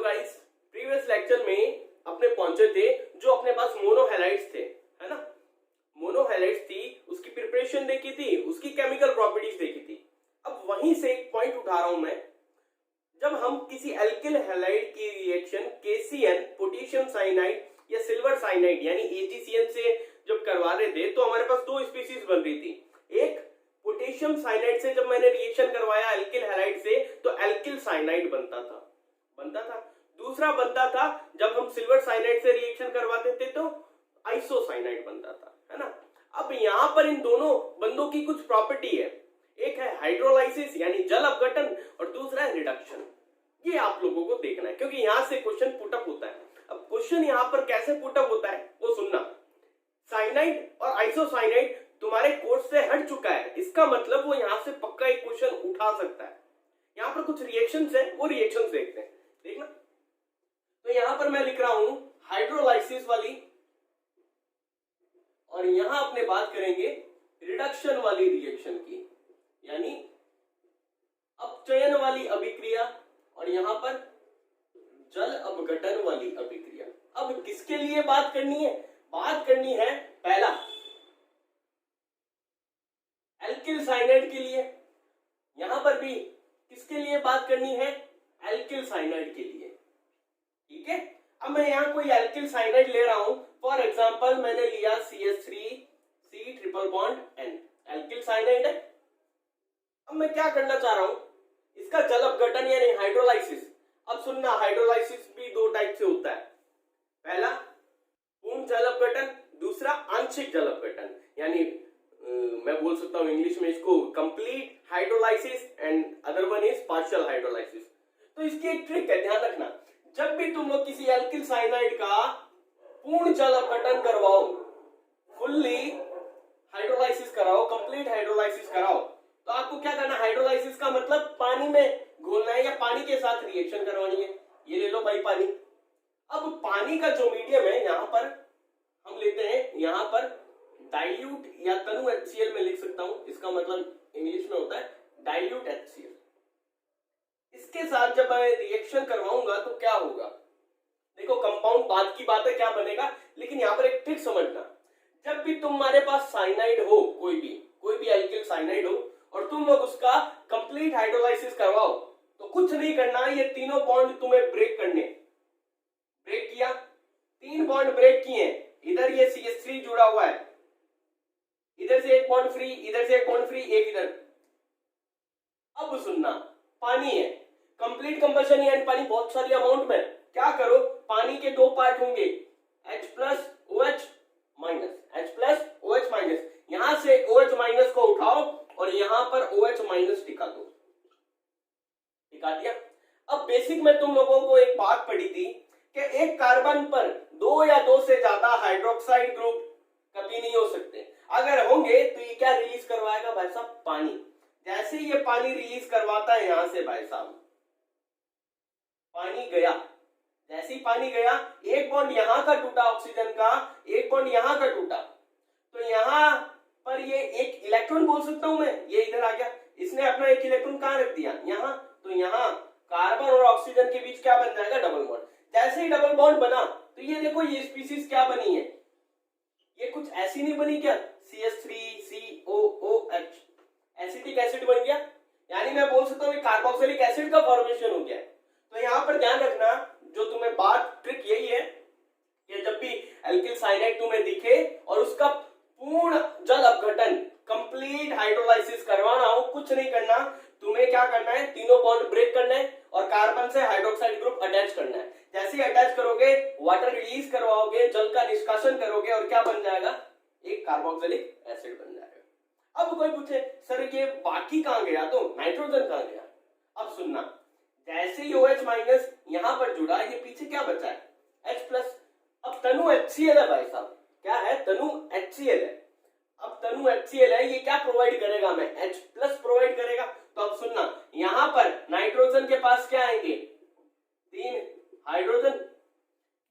Guys, previous lecture में अपने पहुंचे थे जो अपने पास मोनोहैलाइड्स थे, है ना। मोनोहैलाइड्स थी, उसकी प्रिपरेशन देखी थी, उसकी केमिकल प्रॉपर्टीज देखी थी। अब वहीं से एक पॉइंट उठा रहा हूं मैं। जब हम किसी एल्किल हैलाइड की रिएक्शन KCN पोटेशियम साइनाइड या सिल्वर साइनाइड यानी AgCN से जब करवा रहे थे तो हमारे पास दो स्पीशीज बन रही थी। एक पोटेशियम साइनाइड से जब मैंने रिएक्शन करवाया एल्किल हैलाइड से तो एल्किल साइनाइड बनता था। दूसरा बनता था जब हम सिल्वर साइनाइड से रिएक्शन करवाते थे तो आइसोसाइनाइड बनता था, है ना। अब यहां पर इन दोनों बंदों की कुछ प्रॉपर्टी है। एक है हाइड्रोलाइसिस यानी जल अपघटन और दूसरा है रिडक्शन। ये आप लोगों को देखना है क्योंकि यहां से क्वेश्चन पुटअप होता है। अब क्वेश्चन यहां पर कैसे पुटअप होता है वो सुनना। साइनाइड और आइसोसाइनाइड तुम्हारे कोर्स से हट चुका है, इसका मतलब वो यहां से पक्का एक क्वेश्चन उठा सकता है। यहां पर कुछ रिएक्शंस है, वो रिएक्शंस देखते हैं, देखना। तो यहां पर मैं लिख रहा हूं हाइड्रोलाइसिस वाली और यहां अपने बात करेंगे रिडक्शन वाली रिएक्शन की, यानी अपचयन वाली अभिक्रिया और यहां पर जल अपघटन वाली अभिक्रिया। अब किसके लिए बात करनी है? बात करनी है पहला एल्किल साइनाइड के लिए। यहां पर भी किसके लिए बात करनी है? एल्किल साइनाइड के लिए, ठीक है। अब मैं यहां कोई एल्किल साइनाइड ले रहा हूं, फॉर एग्जांपल मैंने लिया CH3C triple bond N, alkyl cyanide है। अब मैं क्या करना चाह रहा हूं? इसका जल अपघटन यानी हाइड्रोलाइसिस। अब सुनना, हाइड्रोलाइसिस भी दो टाइप से होता है। पहला पूर्ण जल अपघटन, दूसरा आंशिक जल अपघटन, यानी मैं बोल सकता हूं इंग्लिश में इसको complete hydrolysis and other one is partial hydrolysis. तो इसकी एक ट्रिक है, ध्यान रखना। जब भी तुम लोग किसी एल्किल साइनाइड का पूर्ण जल अपघटन करवाओ, फुल्ली हाइड्रोलाइसिस कराओ, कंप्लीट हाइड्रोलाइसिस कराओ, तो आपको क्या करना? हाइड्रोलाइसिस का मतलब पानी में घोलना है या पानी के साथ रिएक्शन करवानी है। ये ले लो भाई पानी। अब पानी का जो मीडियम है यहां पर हम लेते हैं, यहां पर डाइल्यूट या तनु HCl में लिख सकता हूं, इसका मतलब इंग्लिश में होता है डाइल्यूट HCl। इसके साथ जब मैं रिएक्शन करवाऊंगा तो क्या होगा? देखो कंपाउंड बात की बात है क्या बनेगा, लेकिन यहां पर एक ट्रिक समझना। जब भी तुम्हारे पास साइनाइड हो, कोई भी एल्किल साइनाइड हो और तुम लोग उसका कंप्लीट हाइड्रोलाइसिस करवाओ तो कुछ नहीं करना, ये तीनों बॉन्ड तुम्हें ब्रेक करने। ब्रेक किया, 3 बॉन्ड ब्रेक किए, इधर ये CH3 जुड़ा हुआ है, इधर से एक बॉन्ड फ्री, इधर से एक बॉन्ड फ्री, एक इधर। अब सुनना, पानी है, कंप्लीट कंबशन यानी पानी बहुत सारी अमाउंट में। क्या करो? पानी के दो पार्ट होंगे, H+OH माइनस, H+OH माइनस। यहां से OH माइनस को उठाओ और यहां पर OH माइनस टिका दो, टिका दिया। अब बेसिक में तुम लोगों को एक बात पढ़ी थी कि एक कार्बन पर 2 या 2 से ज्यादा हाइड्रोक्साइड ग्रुप कभी नहीं हो सकते। अगर होंगे तो ये क्या रिलीज करवाएगा भाई साहब? पानी। जैसे ये पानी रिलीज करवाता है यहां से भाई साहब, पानी गया, जैसे ही पानी गया, एक बॉन्ड यहां का टूटा ऑक्सीजन का, एक बॉन्ड यहां का टूटा, तो यहां पर ये एक इलेक्ट्रॉन बोल सकता हूं मैं, ये इधर आ गया, इसने अपना एक इलेक्ट्रॉन कहां रख दिया? यहां। तो यहां कार्बन और ऑक्सीजन के बीच क्या बन जाएगा? Double bond. जैसे ही डबल बॉन्ड बना तो ये देखो ये स्पीसीज क्या बनी है, ये कुछ ऐसी नहीं बनी क्या? CH3COOH एसिटिक एसिड बन गया, यानी मैं बोल सकता हूं कार्बोक्सिलिक एसिड का फॉर्मेशन हो गया। तो यहां पर ध्यान रखना, जो तुम्हें बात ट्रिक यही है कि जब भी एल्किल साइनाइड तुम्हें दिखे और उसका पूर्ण जल अपघटन कंप्लीट हाइड्रोलाइसिस करवाना हो, कुछ नहीं करना, तुम्हें क्या करना है? तीनों बॉन्ड ब्रेक करना है और कार्बन से हाइड्रोक्साइड ग्रुप अटैच करना है। जैसे ही अटैच करोगे, वाटर रिलीज करवाओगे, जल का निष्कासन करोगे और क्या बन जाएगा? एक कार्बोक्सिलिक एसिड बन जाएगा। अब कोई पूछे सर ये बाकी कहां गया, तो नाइट्रोजन कहां गया? अब सुनना, जैसे ही OH माइनस यहां पर जुड़ा, ये पीछे क्या बचा है? H+। अब तनु HCl है भाई साहब, क्या है? तनु HCl है। अब तनु HCl है, ये क्या प्रोवाइड करेगा? मैं H+ प्रोवाइड करेगा। तो अब सुनना, यहां पर नाइट्रोजन के पास क्या आएंगे? 3 हाइड्रोजन।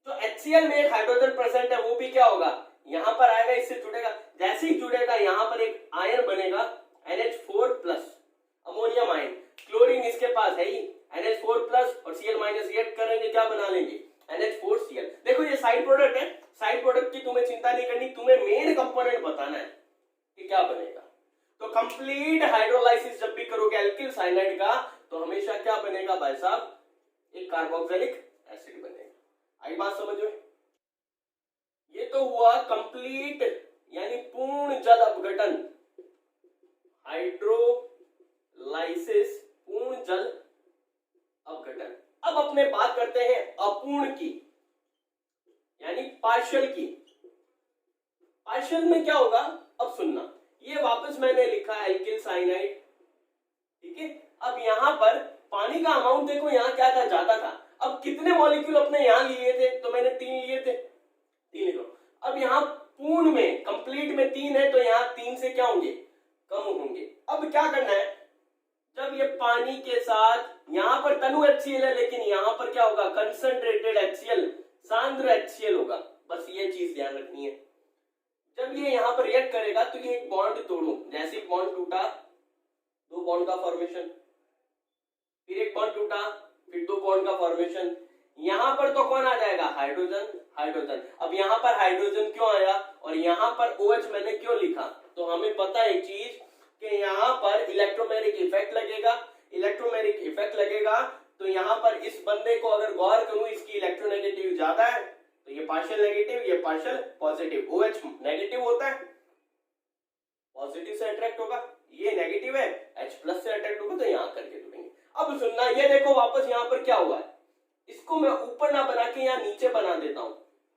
जो HCl में एक हाइड्रोजन प्रेजेंट है वो भी क्या होगा? यहां पर आएगा, इससे जुड़ेगा। जैसे ही जुड़ेगा यहां पर एक आयन बनेगा NH4+, अमोनियम आयन। क्लोरीन इसके पास है ही, NH4 प्लस और Cl माइनस रिएक्ट करेंगे, क्या बना लेंगे NH4Cl। देखो ये साइड प्रोडक्ट है, साइड प्रोडक्ट की तुम्हें चिंता नहीं करनी, तुम्हें मेन कंपोनेंट बताना है कि क्या बनेगा। तो कंप्लीट हाइड्रोलाइसिस जब भी करोगे एल्किल साइनाइड का तो हमेशा क्या बनेगा भाई साहब, एक कार्बोक्सिलिक एसिड बनेगा। आई बात समझ में? ये तो हुआ कंप्लीट यानी पूर्ण जल अपघटन, हाइड्रोलाइसिस पूर्ण जल अपघटन। अब अपने बात करते हैं अपूर्ण की यानी पार्शियल की। पार्शियल में क्या होगा अब सुनना, ये वापस मैंने लिखा एल्किल साइनाइड, ठीक है। अब यहां पर पानी का अमाउंट देखो, यहां क्या था, ज्यादा था। अब कितने मॉलिक्यूल अपने यहां लिए थे, तो मैंने 3 लिए थे, 3 लिखो। अब यहां पूर्ण में कंप्लीट में 3 है तो यहां 3 से क्या होंगे, कम होंगे। अब क्या करना है, जब ये पानी के साथ यहां पर तनु HCl है लेकिन यहां पर क्या होगा, कंसंट्रेटेड HCl, सांद्र HCl होगा। बस ये चीज ध्यान रखनी है। जब ये यहां पर रिएक्ट करेगा तो ये एक बॉन्ड तोड़ो, जैसे बॉन्ड टूटा 2 बॉन्ड का फॉर्मेशन, फिर एक बॉन्ड टूटा फिर 2 बॉन्ड का फॉर्मेशन। यहां पर तो कौन आ जाएगा, हाइड्रोजन, हाइड्रोजन। अब यहां पर हाइड्रोजन क्यों आया और यहां पर OH मैंने क्यों लिखा, तो हमें पता है एक चीज कि यहां पर इलेक्ट्रोमैग्नेटिक इफेक्ट लगेगा, इलेक्ट्रोमैग्नेटिक इफेक्ट लगेगा। तो यहां पर इस बंदे को अगर गौर करूं, इसकी इलेक्ट्रोनेगेटिव ज्यादा है तो ये पार्शियल नेगेटिव, ये पार्शियल पॉजिटिव। OH नेगेटिव होता है, पॉजिटिव से अट्रैक्ट होगा, ये नेगेटिव है H प्लस से अट्रैक्ट होगा, तो यहां करके जुड़ेंगे। अब सुनना, ये देखो वापस यहां पर क्या हुआ है, इसको मैं ऊपर ना बना के यहां नीचे बना देता हूं,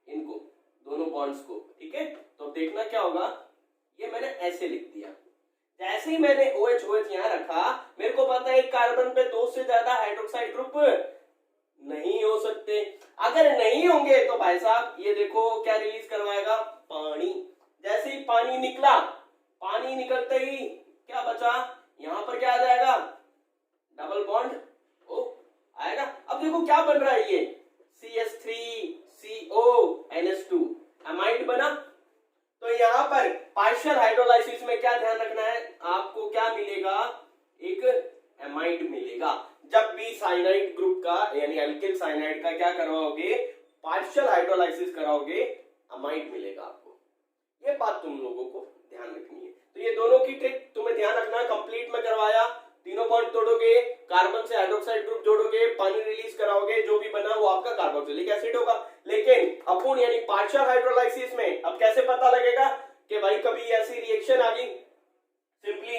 इनको दोनों बॉन्ड्स को, ठीक है। तो देखना क्या होगा, ये मैंने ऐसे लिख दिया। जैसे ही मैंने OH OH यहां रखा, मेरे को पता है एक कार्बन पे 2 से ज्यादा हाइड्रोक्साइड ग्रुप नहीं हो सकते। अगर नहीं होंगे तो भाई साहब ये देखो क्या रिलीज करवाएगा, पानी। जैसे ही पानी निकला, पानी निकलते ही क्या बचा, यहां पर क्या आ जाएगा, डबल बॉन्ड O आएगा। अब देखो क्या बन रहा है, ये CH3CO एमाइड बना। तो यहां पर पार्शियल हाइड्रोलाइसिस में क्या ध्यान रखना है, आपको क्या मिलेगा, एक एमाइड मिलेगा। जब भी साइनाइड ग्रुप का यानी एल्किल साइनाइड का क्या करवाओगे, पार्शियल हाइड्रोलाइसिस कराओगे, अमाइड मिलेगा आपको। ये बात तुम लोगों को ध्यान रखनी है। तो ये दोनों की ट्रिक तुम्हें ध्यान रखना है। कंप्लीट में करवाया, तीनों बॉन्ड तोड़ोगे, कार्बन से हाइड्रोक्साइड ग्रुप जोड़ोगे, पानी रिलीज कराओगे, जो भी बना वो आपका कार्बोक्सिलिक एसिड होगा। लेकिन अपूर्ण यानी पार्शियल हाइड्रोलाइसिस में अब कैसे पता लगेगा कि भाई कभी ऐसी रिएक्शन आ गई, सिंपली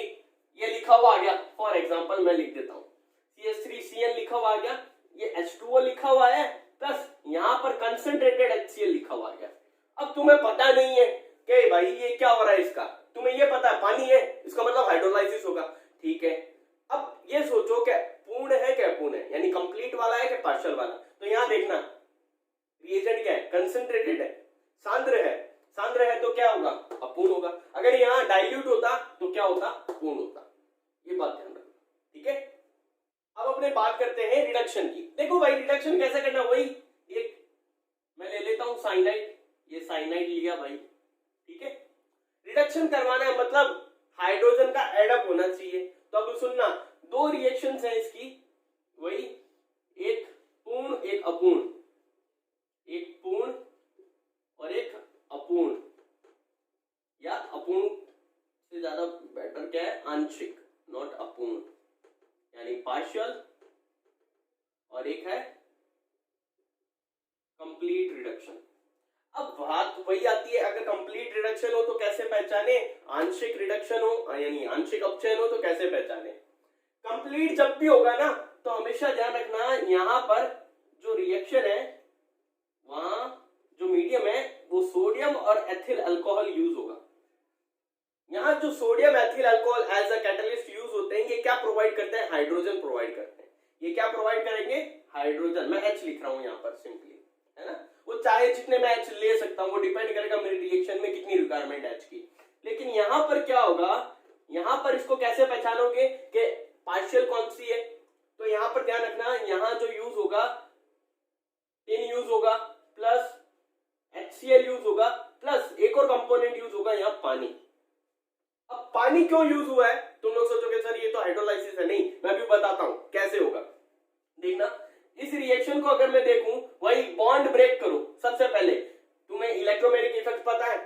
ये लिखा हुआ आ गया। फॉर एग्जांपल मैं लिख देता हूं, CH3Cl लिखा हुआ आ गया, ये H2O लिखा हुआ है, प्लस यहां पर कंसंट्रेटेड HCl लिखा हुआ आ गया। अब तुम्हें पता नहीं है कि भाई ये क्या हो रहा है, इसका तुम्हें ये पता है पानी है, इसका मतलब हाइड्रोलाइसिस होगा, ठीक है। अब ये सोचो कि पूर्ण है कि अपूर्ण है, यानी कंप्लीट वाला है कि पार्शियल वाला। तो यहां देखना रिएजेंट क्या है, कंसंट्रेटेड है, सांद्र है, सांद्र है तो क्या होगा, अपूर्ण होगा। अगर यहां डाइल्यूट होता तो क्या होता, पूर्ण होता। ये बात ध्यान रखना, ठीक है। अब अपने बात करते हैं रिडक्शन की। देखो भाई रिडक्शन कैसे करना, वही एक मैं ले लेता हूं साइनाइड, ये साइनाइड लिया भाई, ठीक है। रिडक्शन करवाना है मतलब हाइड्रोजन का एडअप होना चाहिए। तो अब सुनना, 2 रिएक्शंस हैं इसकी, वही एक पूर्ण एक अपूर्ण, एक पूर्ण और एक अपूर्ण, या अपूर्ण से ज्यादा बेटर क्या है, आंशिक, नॉट अपूर्ण, यानी पार्शियल, और एक है कंप्लीट रिडक्शन। अब बात वही आती है, अगर कंप्लीट रिडक्शन हो तो कैसे पहचाने, आंशिक रिडक्शन हो यानी आंशिक अपचयन हो तो कैसे पहचाने। कंप्लीट जब भी होगा ना तो हमेशा ध्यान रखना, यहां पर जो रिएक्शन है वहां जो मीडियम है वो सोडियम और एथिल अल्कोहल यूज होगा। यहां जो sodium ethyl alcohol as a catalyst use होते हैं, ये क्या प्रोवाइड करते हैं, हाइड्रोजन प्रोवाइड करते हैं। ये क्या प्रोवाइड करेंगे, हाइड्रोजन। मैं H लिख रहा हूं यहां पर सिंपली, है ना। वो चाहे जितने मैं H ले सकता हूं, वो डिपेंड करेगा मेरी रिएक्शन में कितनी रिक्वायरमेंट है H की। लेकिन यहां पर क्या होगा, यहां पर इसको कैसे पहचानोगे कि पार्शियल कौन सी है। तो यहां पर ध्यान रखना, यहां जो यूज होगा टिन यूज होगा, प्लस HCl यूज होगा, प्लस एक और कंपोनेंट यूज होगा यहां पानी। अब पानी क्यों यूज हुआ है, तुम लोग सोचोगे सर ये तो हाइड्रोलाइसिस है, नहीं मैं भी बताता हूं कैसे होगा। देखना इस रिएक्शन को अगर मैं देखूं, वही बॉन्ड ब्रेक करूं, सबसे पहले तुम्हें इलेक्ट्रोमैग्नेटिक इफेक्ट पता है,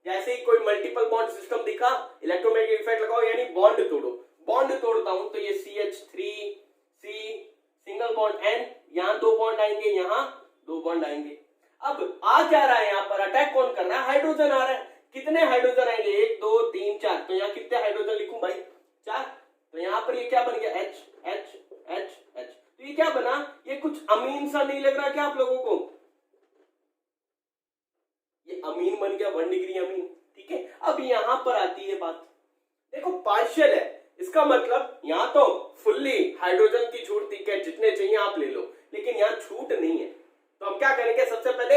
जैसे ही कोई मल्टीपल बॉन्ड सिस्टम दिखा इलेक्ट्रोमैग्नेटिक इफेक्ट लगाओ यानी बॉन्ड तोड़ो। बॉन्ड तोड़ता हूं तो ये CH3C सिंगल बॉन्ड N, यहां 2 बॉन्ड आएंगे, यहां 2 बॉन्ड आएंगे। अब आ क्या रहा है, यहां पर अटैक कौन कर रहा है, हाइड्रोजन आ रहा है। कितने हाइड्रोजन आएंगे, 1 2 3 4, तो यहां कितने हाइड्रोजन लिखूं भाई, 4। तो यहां पर ये क्या बन गया, H H H H। तो ये क्या बना, ये कुछ अमीन सा नहीं लग रहा क्या आप लोगों को, ये अमीन बन गया, 1 डिग्री अमीन। ठीक है, अब यहां पर आती है बात, देखो पार्शियल है, इसका मतलब यहां तो फुल्ली हाइड्रोजन की छूट थी, क्या जितने चाहिए आप ले लो, लेकिन यहां छूट नहीं है। तो हम क्या करेंगे, सबसे पहले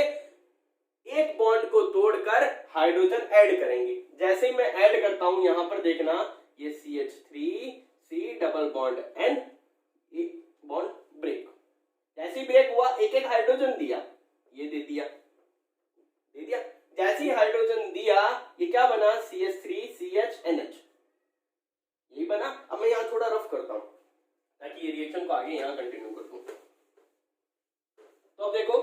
एक बॉन्ड को तोड़कर हाइड्रोजन ऐड करेंगे। जैसे ही मैं ऐड करता हूं, यहां पर देखना ये CH3C double bond N, bond break. जैसे ही ब्रेक हुआ, एक एक हाइड्रोजन दिया, ये दे दिया, दे दिया। जैसे ही हाइड्रोजन दिया, ये क्या बना, CH3CHNH, यही बना। अब मैं यहां थोड़ा रफ करता हूं ताकि ये रिएक्शन को आगे यहां कंटिन्यू कर दूं। तो अब देखो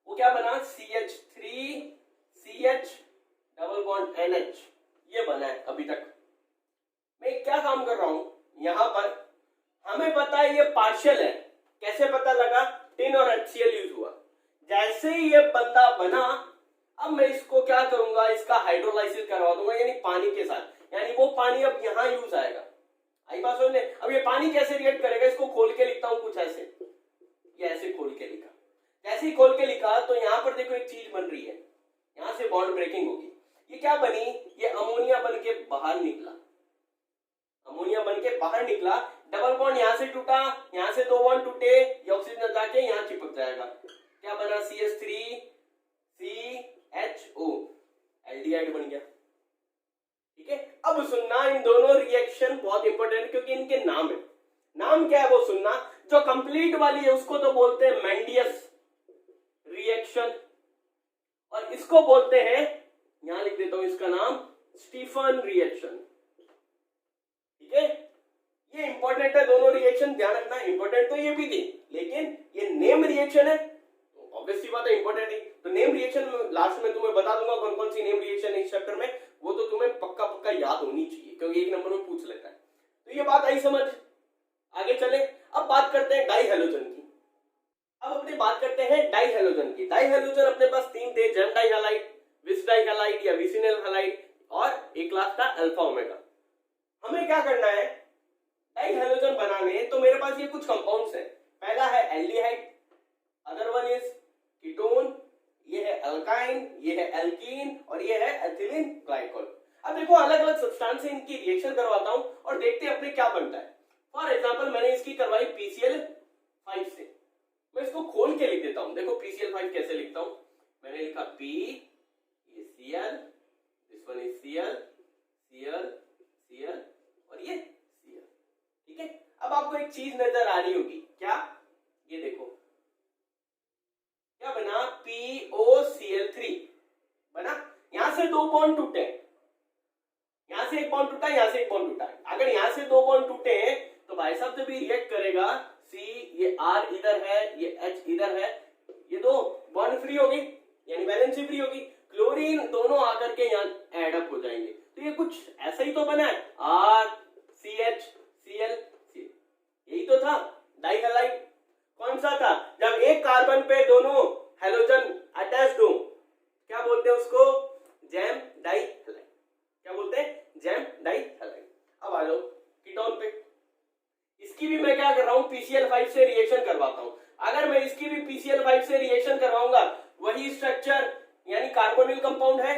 वो क्या बना, CH3CH डबल बॉन्ड NH, ये बना है। अभी तक मैं क्या काम कर रहा हूं, यहां पर हमें पता है ये पार्शियल है, कैसे पता लगा, टिन और HCl यूज हुआ। जैसे ही ये बंदा बना, अब मैं इसको क्या करूंगा, इसका हाइड्रोलाइसिस करवा दूंगा, यानी पानी के साथ, यानी वो पानी अब यहां यूज आएगा। आई बात समझ में? अब ये पानी कैसे रिएक्ट करेगा, इसको खोल के लिखता हूं कुछ ऐसे, ये ऐसे खोल के लिखा। जैसे ही खोल के लिखा तो यहां पर देखो एक चीज बन रही है, यहां से बॉन्ड ब्रेकिंग होगी। ये क्या बनी, ये अमोनिया बन के बाहर निकला, अमोनिया बन के बाहर निकला। डबल बॉन्ड यहां से टूटा, यहां से 2 बॉन्ड टूटे, ये ऑक्सीजन जाके यहां चिपक जाएगा। क्या बना, CH3CHO, एल्डिहाइड बन गया। ठीक है, अब सुनना, इन दोनों रिएक्शन बहुत इंपॉर्टेंट है क्योंकि इनके नाम है। नाम क्या है वो सुनना, जो कंप्लीट वाली है उसको तो बोलते हैं मेंडियस रिएक्शन, और इसको बोलते हैं, यहां लिख देता हूं इसका नाम, स्टीफन रिएक्शन। ठीक है, ये इंपॉर्टेंट है, दोनों रिएक्शन ध्यान रखना। इंपॉर्टेंट तो ये भी थी, लेकिन ये नेम रिएक्शन है तो ऑब्वियस सी बात है इंपॉर्टेंट है। तो नेम रिएक्शन लास्ट में तुम्हें बता दूंगा कौन कौन सी नेम रिएक्शन है इस चैप्टर में, वो तो तुम्हें पक्का पक्का याद होनी चाहिए क्योंकि 1 नंबर में पूछ लेता है। तो ये बात आई समझ, आगे चले। अब बात करते हैं डाई हेलोजन की। अब अपनी बात करते हैं डाई हेलोजन की। डाई हेलोजन अपने पास 3 थे, जेम डाई हैलाइड, विस डाई हैलाइड या विसिनल हैलाइड, और एक क्लास था अल्फा ओमेगा। हमें क्या करना है, डाई हेलोजन बनाने, तो मेरे पास ये कुछ कंपाउंड्स हैं। पहला है aldehyde, other one is ketone, ये है अल्काइन, ये है एल्कीन, और ये है एथिलीन ग्लाइकोल। अब देखो अलग अलग सब्सटेंस से इनकी रिएक्शन करवाता हूं और देखते हैं अपने क्या बनता है। फॉर एग्जांपल मैंने इसकी करवाई PCl5 से, मैं इसको खोल के लिख देता हूं। देखो PCl5 कैसे लिखता हूं, मैंने लिखा P, ये Cl, this one is Cl, Cl, Cl, और ये Cl। ठीक है, अब आपको एक चीज नजर आ रही होगी, क्या, ये देखो क्या बना, POCl3 बना। यहां से 2 बॉन्ड टूटे, यहां से एक बॉन्ड टूटा, यहां से एक बॉन्ड टूटा। अगर यहां से 2 बॉन्ड टूटे तो भाई साहब जब भी रिएक्ट करेगा, C, ये R इधर है, ये H इधर है, ये 2 बॉन्ड फ्री होगी यानी वैलेंसी फ्री होगी, क्लोरीन दोनों आकर के यहां एड अप हो जाएंगे। तो ये कुछ ऐसा ही तो बना है, RCHCl, यही तो था डाई हैलाइड। कौन सा था, जब एक कार्बन पे दोनों हेलोजन अटैच्ड हो, क्या बोलते हैं उसको, जेम डाई हैलाइड। क्या बोलते हैं, जेम डाई हैलाइड। अब आ जाओ कीटोन पे, इसकी भी मैं क्या कर रहा हूं, PCl5 से रिएक्शन करवाता हूं। अगर मैं इसकी भी PCl5 से रिएक्शन करवाऊंगा, वही स्ट्रक्चर यानी कार्बोनिल कंपाउंड है,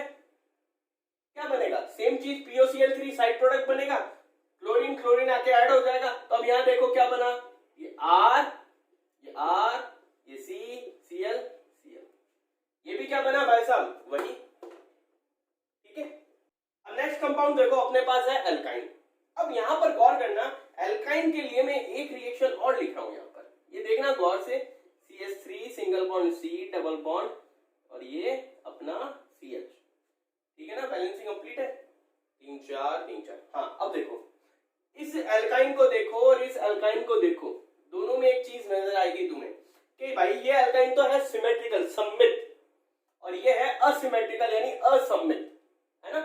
क्या बनेगा, सेम चीज, POCl3 साइड प्रोडक्ट बनेगा, क्लोरीन क्लोरीन आके ऐड हो जाएगा। तो अब यहां देखो क्या बना, ये R, ये R, ये C, Cl, Cl, ये भी क्या बना भाई साहब, वही। ठीक है, अब नेक्स्ट कंपाउंड देखो अपने पास है एल्काइन। अब यहां पर गौर करना, एल्काइन के लिए मैं एक रिएक्शन और लिख रहा हूं यहां पर, ये देखना गौर से, CH3 single bond C double bond, और ये अपना CH। ठीक है ना, बैलेंसिंग कंप्लीट है, 3 4 3 4। हाँ अब देखो इस एल्काइन को देखो और इस एल्काइन को देखो, दोनों में एक चीज नजर आएगी तुम्हें कि भाई ये अल्काइन तो है सिमेट्रिकल सममित और ये है असिमेट्रिकल यानी असममित, है ना।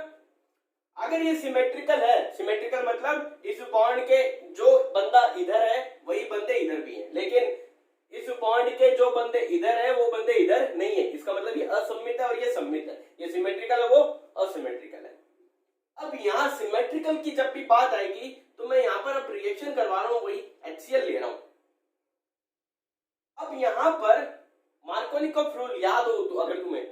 अगर ये सिमेट्रिकल है, सिमेट्रिकल मतलब इस बॉन्ड के जो बंदा इधर है वही बंदे इधर भी हैं, लेकिन इस बॉन्ड के जो बंदे इधर है वो बंदे इधर नहीं है, इसका मतलब ये असममित है और ये सममित है, ये सिमेट्रिकल है वो असिमेट्रिकल है। अब यहाँ सिमेट्रिकल की जब भी बात आएगी तो मैं यहाँ पर अब रिएक्शन करवा रहा हूं, वही HCl ले रहा हूं। अब यहाँ पर मार्कोनिकॉफ रूल याद हो तो, अगर तुम्हें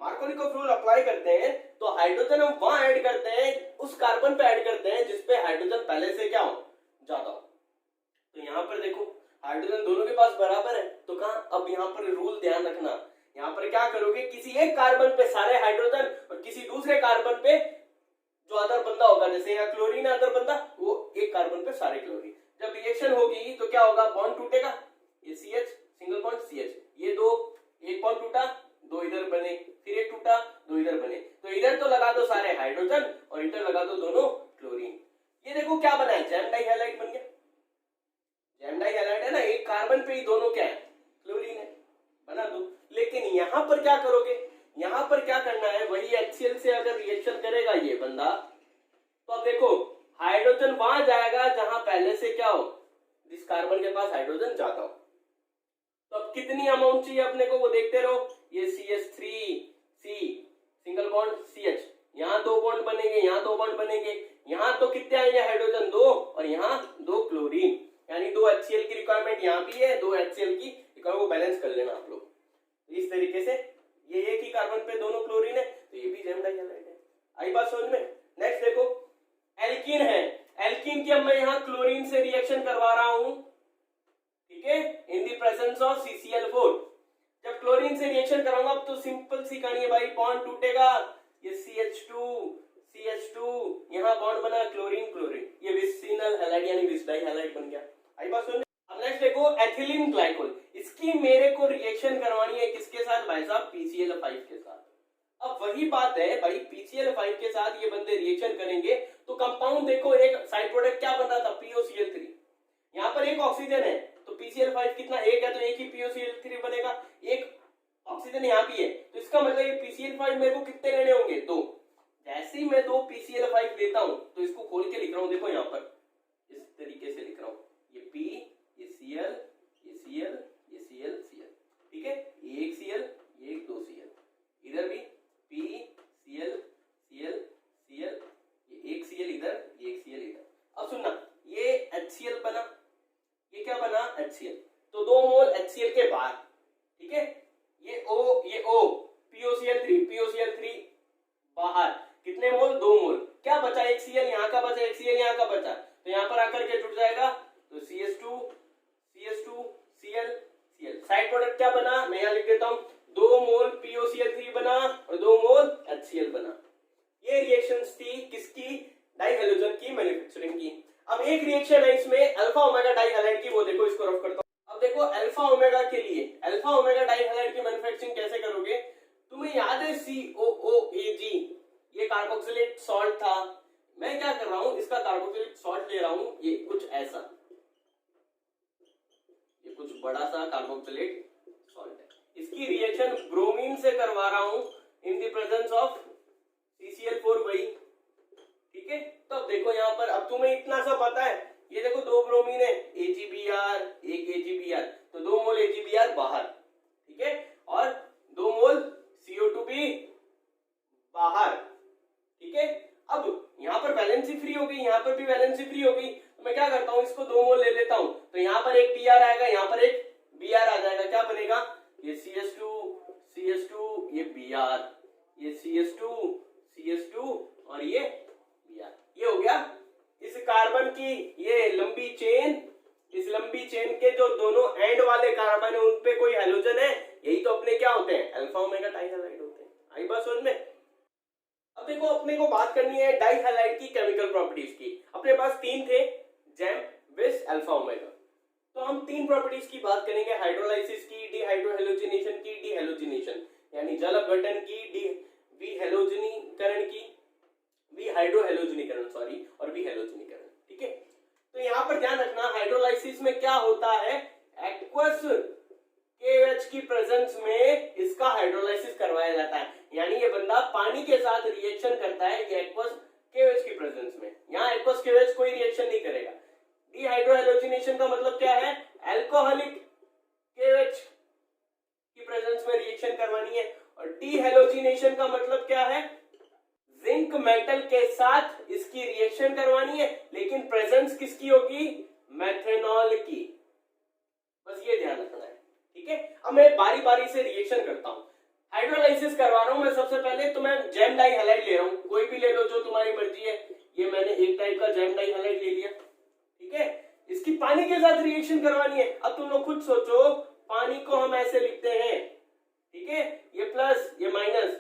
मार्कोनिकॉफ रूल अप्लाई करते हैं तो हाइड्रोजन हम वहां ऐड करते हैं, उस कार्बन पे ऐड करते हैं जिसपे हाइड्रोजन पहले से क्या हो, ज्यादा हो। तो यहाँ पर देखो हाइड्रोजन दोनों के पास बराबर है, तो कहा अब यहाँ पर रूल ध्यान रखना, यहाँ पर क्या करोगे, किसी एक कार्बन पे सारे हाइड्रोजन और किसी दूसरे कार्बन पे जो अदर बंदा होगा, जैसे यहाँ क्लोरीन है अदर बंदा, वो एक कार्बन पे सारे क्लोरीन। जब रिएक्शन होगी तो क्या होगा, बॉन्ड टूटेगा, ये CH सिंगल बॉन्ड CH, ये दो, एक बॉन्ड टूटा, दो इधर बने, फिर एक टूटा, दो इधर बने, तो इधर तो लगा दो सारे हाइड्रोजन और इधर लगा दो दोनों क्लोरीन। ये देखो क्या बना है, जैम डाइहैलाइड बन गया। जैम डाइहैलाइड है ना, एक कार्बन पे ही दोनों क्या है, क्लोरीन है, बना दो। लेकिन यहां पर क्या करोगे, यहां पर क्या करना है, वही HCl से अगर रिएक्शन करेगा ये बंदा, तो अब देखो हाइड्रोजन वहां जाएगा जहां पहले से क्या हो, जिस कार्बन के पास हाइड्रोजन ज्यादा हो। तो अब कितनी अमाउंट चाहिए अपने को वो देखते रहो, ये CH3C सिंगल बॉन्ड CH, यहाँ दो बॉन्ड बनेंगे, यहाँ दो बॉन्ड बनेंगे, यहाँ तो कितने आएंगे हाइड्रोजन, दो, और यहाँ दो क्लोरीन, यानी दो HCl की रिक्वायरमेंट यहाँ भी है, दो HCl की रिक्वायरमेंट को बैलेंस कर लेना आप लोग। इस तरीके से ये एक ही कार्बन पे दोनों क्लोरीन है तो ये भी जैम डाइहैलाइड है। आई बात समझ में। नेक्स्ट देखो एल्कीन है, एल्कीन की अब मैं यहाँ क्लोरीन से रिएक्शन करवा रहा हूं, ठीक है, in the presence of CCl4। जब क्लोरीन से रिएक्शन कराऊंगा अब तो सिंपल सी कहानी है भाई, बॉन्ड टूटेगा, ये CH2 यहाँ बॉन्ड बना क्लोरीन क्लोरीन, ये विसिनल हैलाइड यानी विस डाइहैलाइड बन गया। आई बात समझ। अब नेक्स्ट देखो एथिलीन ग्लाइकोल, इसकी मेरे को रिएक्शन करवानी है किसके साथ भाई साहब, PCl5 के साथ। अब वही बात है भाई, PCl5 के साथ ये बंदे रिएक्शन करेंगे तो कंपाउंड देखो, एक साइड प्रोडक्ट क्या बन रहा था, POCl3, यहाँ पर एक ऑक्सीजन है तो PCl5 कितना, एक है तो एक ही POCl3 बनेगा, एक ऑक्सीजन यहाँ भी है, तो इसका मतलब ये PCl5 मेरे को कितने लेने होंगे, दो। जैसे ही मैं दो PCl5 लेता हूं तो इसको खोल के लिख रहा हूं, देखो यहाँ पर इस तरीके से लिख रहा हूं, ये P, ये Cl, ये Cl, ये Cl, Cl, ठीक है, ये एक Cl, ये एक दो Cl, इधर भी P, Cl, Cl, Cl, ये एक Cl इधर, ये एक Cl इधर। अब सुनना, ये HCl बना, ये क्या बना, HCl, तो 2 मोल HCl के बाहर, ठीक है, ये O POCl3 बाहर, कितने मोल, 2 मोल, क्या बचा, एक Cl यहाँ का बचा, एक Cl यहाँ का बचा, तो यहाँ पर आकर के जुड़ जाएगा, तो CH2 Cl, साइड प्रोडक्ट क्या बना, मैं यहाँ लिख देता हूं, 2 मोल POCl3 बना और 2 मोल HCl बना। ये रिएक्शंस थी किसकी, डाइहैलोजन की मैन्युफैक्चरिंग की। अब एक रिएक्शन है इसमें अल्फा ओमेगा डाइहैलाइड की, वो देखो, इसको रफ करता हूं। अब देखो अल्फा ओमेगा के लिए, अल्फा ओमेगा डाइहैलाइड की मैन्युफैक्चरिंग कैसे करोगे, तुम्हें याद है COOAG, ये कार्बोक्सिलेट सॉल्ट था, मैं क्या कर रहा हूं, इसका कार्बोक्सिलेट सॉल्ट ले रहा हूं, ये कुछ ऐसा, ये कुछ बड़ा सा कार्बोक्सिलेट सॉल्ट है, इसकी रिएक्शन ब्रोमीन से करवा रहा हूं in the presence of CCl4 वही, ठीक है। तो अब देखो यहाँ पर, अब तुम्हें इतना सा पता है, ये देखो 2 ब्रोमीन है, AgBr, एक AgBr, तो 2 मोल AgBr बाहर, ठीक है, और 2 मोल CO2 भी बाहर, ठीक है। अब यहाँ पर वैलेंसी फ्री हो गई, यहाँ पर भी वैलेंसी फ्री हो गई, तो मैं क्या करता हूँ, इसको 2 मोल ले लेता हूँ, तो यहाँ पर एक Br आएगा, यहाँ पर एक Br आ जाएगा, क्या बनेगा, ये CH2 ये Br, ये CH2 और ये Br, ये हो गया इस कार्बन की ये लंबी चेन। इस लंबी चेन के जो दोनों एंड वाले कार्बन है उन पे कोई हैलोजन है, यही तो अपने क्या होते हैं, अल्फा ओमेगा डाइहैलाइड होते हैं। आई बात समझ में। अब देखो अपने को बात करनी है डाइहैलाइड की केमिकल प्रॉपर्टीज की। अपने पास 3 थे, जैम, विस, अल्फा ओमेगा, तो हम 3 प्रॉपर्टीज की बात करेंगे, हाइड्रोलाइसिस की, डिहाइड्रोहेलोजिनेशन की, डिहेलोजिनेशन यानी जल अपघटन की, विहेलोजनीकरण की, विहाइड्रोहेलोजनीकरण सॉरी, और विहेलोजनीकरण, ठीक है। तो यहाँ पर ध्यान रखना, हाइड्रोलाइसिस में क्या होता है, KOH की प्रेजेंस में इसका हाइड्रोलाइसिस करवाया जाता है, यानी ये बंदा पानी के साथ रिएक्शन करता है ये एक्वस KOH की प्रेजेंस में। यहाँ एक्वस KOH कोई रिएक्शन नहीं करेगा। डिहाइड्रोहेलोजिनेशन का मतलब क्या है, अल्कोहलिक KOH की प्रेजेंस में रिएक्शन करवानी है। और डिहेलोजिनेशन का मतलब क्या है, जिंक मेटल के साथ इसकी रिएक्शन करवानी है, लेकिन प्रेजेंस किसकी होगी, मेथेनॉल की। बस ये ध्यान रखना है, ठीक है। अब मैं बारी बारी से रिएक्शन करता हूं, हाइड्रोलाइसिस करवा रहा हूं मैं। सबसे पहले तो मैं जैम डाई हैलाइड ले रहा हूं, कोई भी ले लो जो तुम्हारी मर्जी है। ये मैंने एक टाइप का जैम डाई हैलाइड ले लिया, ठीक है। इसकी पानी के साथ रिएक्शन करवानी है। अब तुम लोग खुद सोचो, पानी को हम ऐसे लिखते हैं, ठीक है, ये प्लस ये माइनस,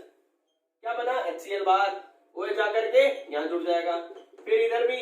क्या बना HCl बार, वो जाकर के यहां जुड़ जाएगा। फिर इधर भी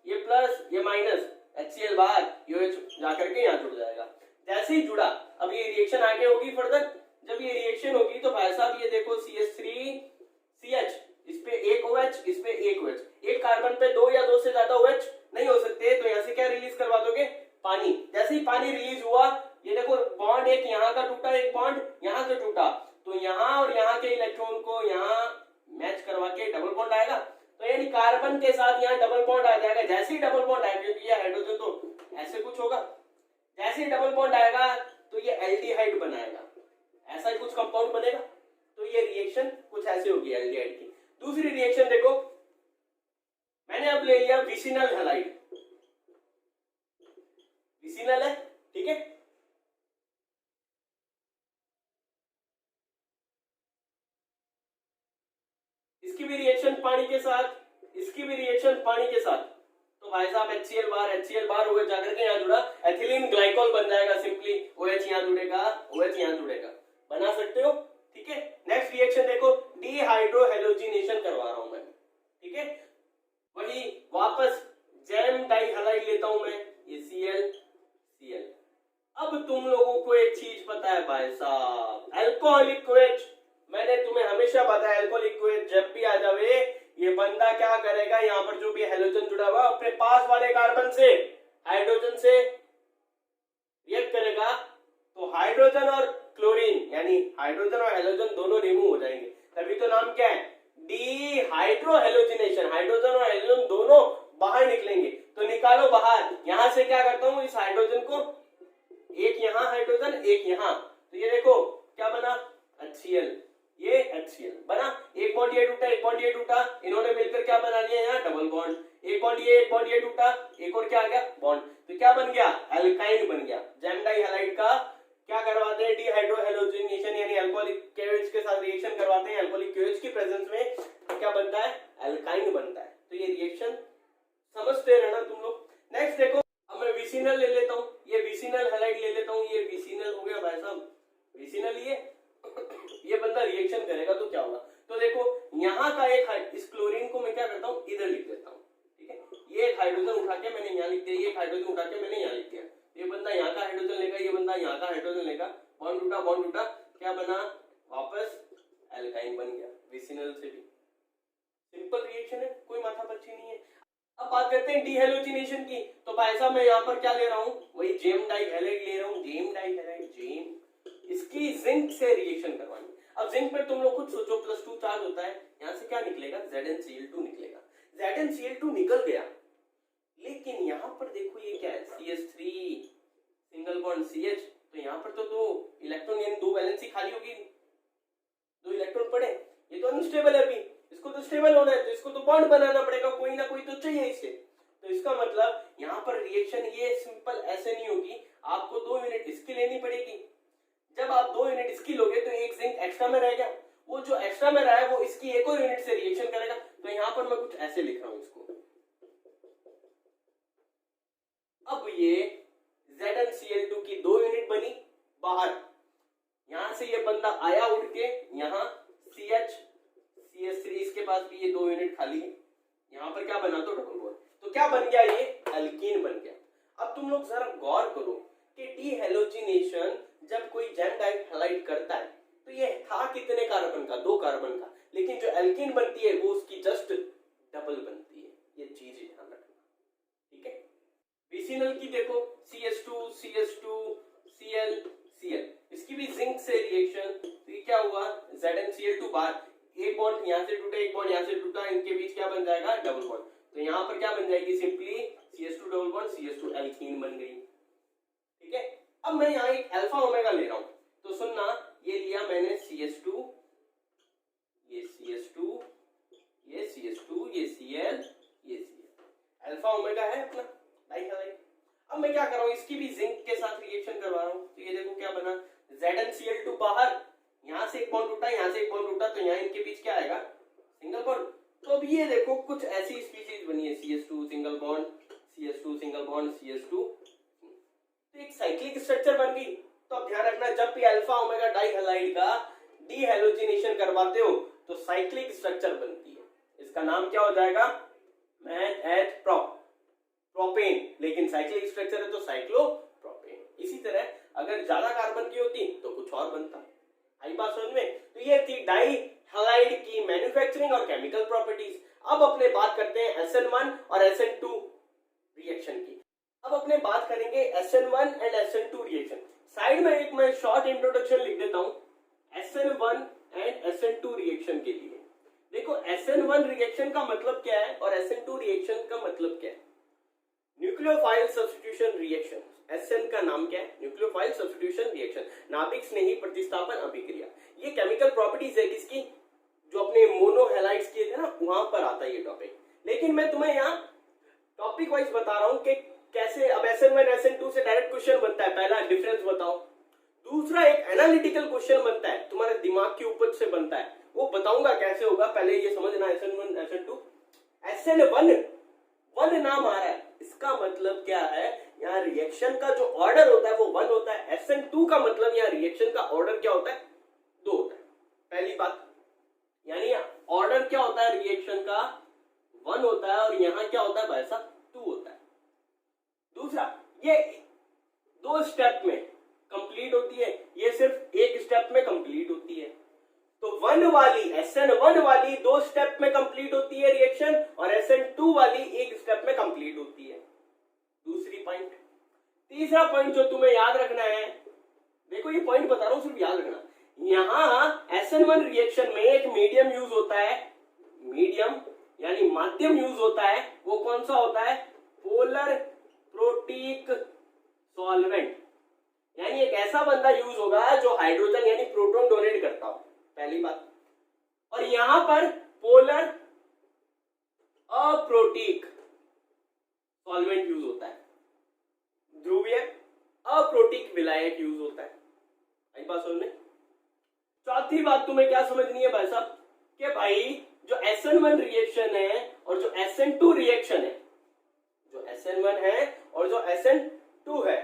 ये प्लस ये माइनस, HCl बार ये जाकर के यहां जुड़ जाएगा। जैसे ही जुड़ा, अब ये रिएक्शन आगे होगी फर्दर। जब ये रिएक्शन होगी तो भाई साहब ये देखो CH3CH, इस पे एक OH, इस पे एक OH, एक कार्बन पे दो या दो से ज्यादा OH नहीं हो सकते, तो यहाँ से क्या रिलीज करवा दोगे, पानी। जैसे ही पानी रिलीज हुआ, ये देखो बॉन्ड एक यहाँ का टूटा, एक बॉन्ड यहाँ से टूटा, तो यहाँ और यहाँ के इलेक्ट्रॉन को यहाँ मैच करवा के डबल बॉन्ड आएगा। तो यानी कार्बन के साथ यहाँ डबल बॉन्ड आ जाएगा। जैसे ही डबल बॉन्ड आएगा, क्योंकि ये हाइड्रोजन तो ऐसे कुछ होगा, जैसे ही डबल बॉन्ड आएगा तो ये एल्डिहाइड बनाएगा, ऐसा ही कुछ कंपाउंड बनेगा। तो ये रिएक्शन कुछ ऐसे होगी एल्डिहाइड की। दूसरी रिएक्शन देखो, मैंने अब ले लिया विसिनल हैलाइड, विसिनल है, ठीक है। इसकी भी रिएक्शन पानी के साथ, इसकी भी रिएक्शन पानी के साथ, तो भाई साहब HCl बार OH जाकर के यहाँ जुड़ा, एथिलीन ग्लाइकोल बन जाएगा सिंपली। OH यहाँ जुड़ेगा, OH यहाँ जुड़ेगा, बना सकते हो, ठीक है। नेक्स्ट रिएक्शन देखो, डिहाइड्रोहेलोजिनेशन करवा रहा हूं मैं, ठीक है। वही वापस जैम डाई हैलाइड लेता हूं मैं, ये Cl। अब तुम लोगों को एक चीज पता है भाई साहब, अल्कोहलिक OH, मैंने तुम्हें हमेशा बताया अल्कोहलिक OH जब भी आ जावे, ये बंदा क्या करेगा, यहाँ पर जो भी हैलोजन जुड़ा हुआ अपने पास वाले कार्बन से हाइड्रोजन से रिएक्ट करेगा, तो हाइड्रोजन और क्लोरीन यानी हाइड्रोजन और हैलोजन दोनों रिमूव हो जाएंगे। तभी तो नाम क्या है, डिहाइड्रोहेलोजिनेशन। हाइड्रोजन और हैलोजन दोनों बाहर निकलेंगे, तो निकालो बाहर। यहां से क्या करता हूं, इस हाइड्रोजन को, एक यहां हाइड्रोजन एक यहां, तो ये देखो क्या बना, HCl, ये HCl बना। एक बॉन्ड ये टूटा, एक बॉन्ड ये टूटा, इन्होंने मिलकर क्या बना लिया, यहाँ डबल बॉन्ड। एक बॉन्ड ये टूटा, एक और क्या आ गया, बॉन्ड। तो क्या बन गया, एल्काइन बन गया। जैम डाई हैलाइड का क्या करवाते हैं, डिहाइड्रोहेलोजिनेशन, यानी अल्कोहलिक KOH के साथ रिएक्शन करवाते हैं अल्कोहलिक KOH की प्रेजेंस में, तो क्या बनता है, एल्काइन बनता है। तो ये रिएक्शन समझते रहना तुम लोग। नेक्स्ट देखो, अब मैं विसिनल ले लेता हूँ, ये विसिनल हैलाइड ले लेता हूँ, ये विसिनल हो गया भाई साहब, विसिनल ये बंदा रिएक्शन करेगा तो क्या होगा, तो देखो यहाँ का एक, इस क्लोरीन को मैं क्या करता हूँ, इधर लिख देता हूँ, ठीक है। ये एक हाइड्रोजन उठा के मैंने यहाँ लिख दिया, ये हाइड्रोजन उठा के मैंने यहाँ लिख दिया। ये बंदा यहाँ का हाइड्रोजन लेगा, ये बंदा यहाँ का हाइड्रोजन लेगा, बॉन्ड टूटा, क्या बना, वापस एल्काइन बन गया विसिनल से भी। सिंपल रिएक्शन है, कोई माथापच्ची नहीं है। अब बात करते हैं डिहेलोजिनेशन की, तो भाई साहब मैं यहाँ पर क्या ले रहा हूँ, वही जेम डाई हैलाइड ले रहा हूँ, जेम डाई हैलाइड, जेम। इसकी जिंक से रिएक्शन करवानी। अब जिंक में तुम लोग खुद सोचो, +2 चार्ज होता है, यहाँ से क्या निकलेगा, ZnCl2 निकलेगा। ZnCl2 निकल गया, लेकिन यहाँ पर देखो ये क्या है, CH3 सिंगल बॉन्ड CH, तो यहाँ पर तो 2 इलेक्ट्रॉन यानी 2 वैलेंसी खाली होगी, 2 इलेक्ट्रॉन पड़े। ये तो अनस्टेबल है अभी, इसको तो स्टेबल होना है, तो इसको तो बॉन्ड बनाना पड़ेगा, कोई ना कोई तो चाहिए इसे। तो इसका मतलब यहाँ पर रिएक्शन ये सिंपल ऐसे नहीं होगी, आपको 2 यूनिट इसकी लेनी पड़ेगी। जब आप 2 यूनिट इसकी लोगे तो एक जिंक एक्स्ट्रा में रहेगा, वो जो एक्स्ट्रा में रहा है वो इसकी एक और यूनिट से रिएक्शन करेगा। तो यहाँ पर मैं कुछ ऐसे लिख रहा हूं इसको। अब ये ZnCl2 की 2 यूनिट बनी बाहर, यहां से ये बंदा आया उड़ के, यहाँ CH3 इसके पास भी ये 2 यूनिट खाली है, यहाँ पर क्या बना, तो डबल बॉन्ड, तो क्या बन गया, ये एल्कीन बन गया। अब तुम लोग जरा गौर करो कि डिहेलोजिनेशन जब कोई जैम डाई हैलाइड करता है तो ये था कितने कार्बन का, 2 कार्बन का, लेकिन जो एल्कीन बनती है वो उसकी जस्ट डबल बनती है। ये चीज ध्यान रखना, ठीक है। विसिनल की देखो CH2 CH2 Cl Cl, इसकी भी जिंक से रिएक्शन, तो ये क्या हुआ ZnCl2 बार, एक बॉन्ड यहाँ से टूटा, एक बॉन्ड यहाँ से टूटा, इनके बीच क्या बन जाएगा डबल बॉन्ड, तो यहाँ पर क्या बन जाएगी simply CH2 double bond CH2 alkene बन गई। ठीक है, अब मैं यहाँ एक अल्फा ओमेगा ले रहा हूं, तो सुनना ये लिया मैंने CH2, ये CH2, ये CH2, ये Cl, ये Cl, अल्फा ओमेगा है अपना डाइहैलाइड। अब मैं क्या कर रहा हूं, इसकी भी जिंक के साथ रिएक्शन करवा रहा हूं, तो ये देखो क्या बना ZnCl2 बाहर, यहां से एक बॉन्ड टूटा, यहां से एक बॉन्ड टूटा, तो यहाँ इनके बीच क्या आएगा सिंगल बॉन्ड। तो अब ये देखो कुछ ऐसी स्पीशीज बनी है CH2 single bond, CH2 single bond, CH2, तो एक साइक्लिक स्ट्रक्चर बन गई। तो अब ध्यान रखना जब भी अल्फा ओमेगा डाइहैलाइड का डीहैलोजिनेशन करवाते हो तो साइक्लिक स्ट्रक्चर बनती है, इसका नाम क्या हो जाएगा मैथ एट प्रोपेन, लेकिन साइक्लिक स्ट्रक्चर है तो साइक्लोप्रोपेन। इसी तरह अगर ज्यादा कार्बन की होती तो कुछ और बनता। आई बात समझ में? तो ये थी डाइहैलाइड की मैन्युफैक्चरिंग और केमिकल प्रॉपर्टीज। अब अपने बात करते हैं SN1 और SN2 रिएक्शन की। अब अपने बात करेंगे SN1 and SN2 reaction. Side में एक मैं शॉर्ट इंट्रोडक्शन लिख देता हूं SN1 एंड SN2 रिएक्शन के लिए। देखो SN1 रिएक्शन का मतलब क्या है और SN2 रिएक्शन का मतलब क्या है। न्यूक्लियोफाइल सब्स्टिट्यूशन रिएक्शन, SN का नाम क्या है न्यूक्लियोफाइल सब्स्टिट्यूशन रिएक्शन, नाभिक स्नेही प्रतिस्थापन अभिक्रिया। ये केमिकल प्रॉपर्टीज है किसकी, जो अपने मोनोहैलाइड्स किए थे ना, वहां पर आता है ये टॉपिक। लेकिन मैं तुम्हें यहाँ टॉपिक वाइज बता रहा हूं कि कैसे। अब SN1 SN2 से डायरेक्ट क्वेश्चन बनता है, पहला डिफरेंस बताओ, दूसरा एक एनालिटिकल क्वेश्चन बनता है तुम्हारे दिमाग की उपज से बनता है, वो बताऊंगा कैसे होगा, पहले ये समझना SN1 SN2। SN1 वन नाम आ रहा है, इसका मतलब क्या है, यहाँ रिएक्शन का जो ऑर्डर होता है वो 1 होता है। SN2 का मतलब यहाँ रिएक्शन का ऑर्डर क्या होता है 2 होता है। पहली बात यानी ऑर्डर क्या होता है रिएक्शन का 1 होता है और यहाँ क्या होता है भाई साहब 2 होता है। दूसरा ये 2 स्टेप में कंप्लीट होती है, ये सिर्फ एक स्टेप में कंप्लीट होती है। तो 1 वाली SN1 वाली 2 स्टेप में कंप्लीट होती है रिएक्शन और SN2 वाली एक स्टेप में कंप्लीट होती है। दूसरी पॉइंट। तीसरा पॉइंट जो तुम्हें याद रखना है, देखो ये पॉइंट बता रहा हूं सिर्फ याद रखना, यहां SN1 रिएक्शन में एक मीडियम यूज होता है, मीडियम यानी माध्यम यूज होता है। वो कौन सा होता है पोलर प्रोटिक सॉल्वेंट, यानी एक ऐसा बंदा यूज होगा जो हाइड्रोजन यानी प्रोटॉन डोनेट करता हो, पहली बात। और यहां पर पोलर अप्रोटिक सॉल्वेंट यूज होता है, ध्रुवीय अप्रोटिक विलायक यूज होता है। आई बात समझ में? चौथी बात तुम्हें क्या समझनी है भाई साहब कि भाई जो SN1 रिएक्शन है और जो SN2 रिएक्शन है, जो SN1 है और जो SN2 है,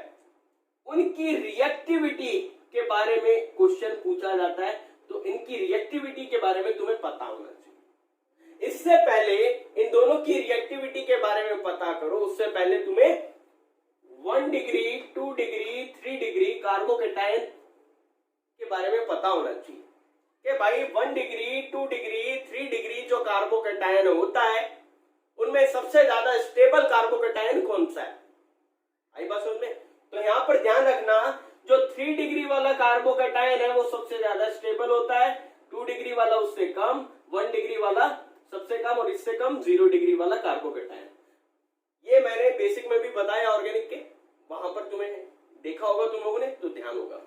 उनकी रिएक्टिविटी के बारे में क्वेश्चन पूछा जाता है, तो इनकी रिएक्टिविटी के बारे में तुम्हें पता होना चाहिए। इससे पहले इन दोनों की रिएक्टिविटी के बारे में पता करो, उससे पहले तुम्हें 1 डिग्री 2 डिग्री 3 डिग्री कार्बोकेटायन के बारे में पता होना चाहिए कि भाई 1 डिग्री 2 डिग्री 3 डिग्री जो कार्बोकेटायन होता है उनमें सबसे ज्यादा स्टेबल कार्बोकेटायन कौन सा है। आई बात समझ में? तो यहां पर ध्यान रखना जो 3 डिग्री वाला कार्बोकेटायन है वो सबसे ज्यादा स्टेबल होता है, 2 डिग्री वाला उससे कम, 1 डिग्री वाला सबसे कम और इससे कम 0 डिग्री वाला कार्बोकेटायन। ये मैंने बेसिक में भी बताया ऑर्गेनिक के, वहां पर तुम्हें देखा होगा तुम लोगों ने, तो ध्यान होगा।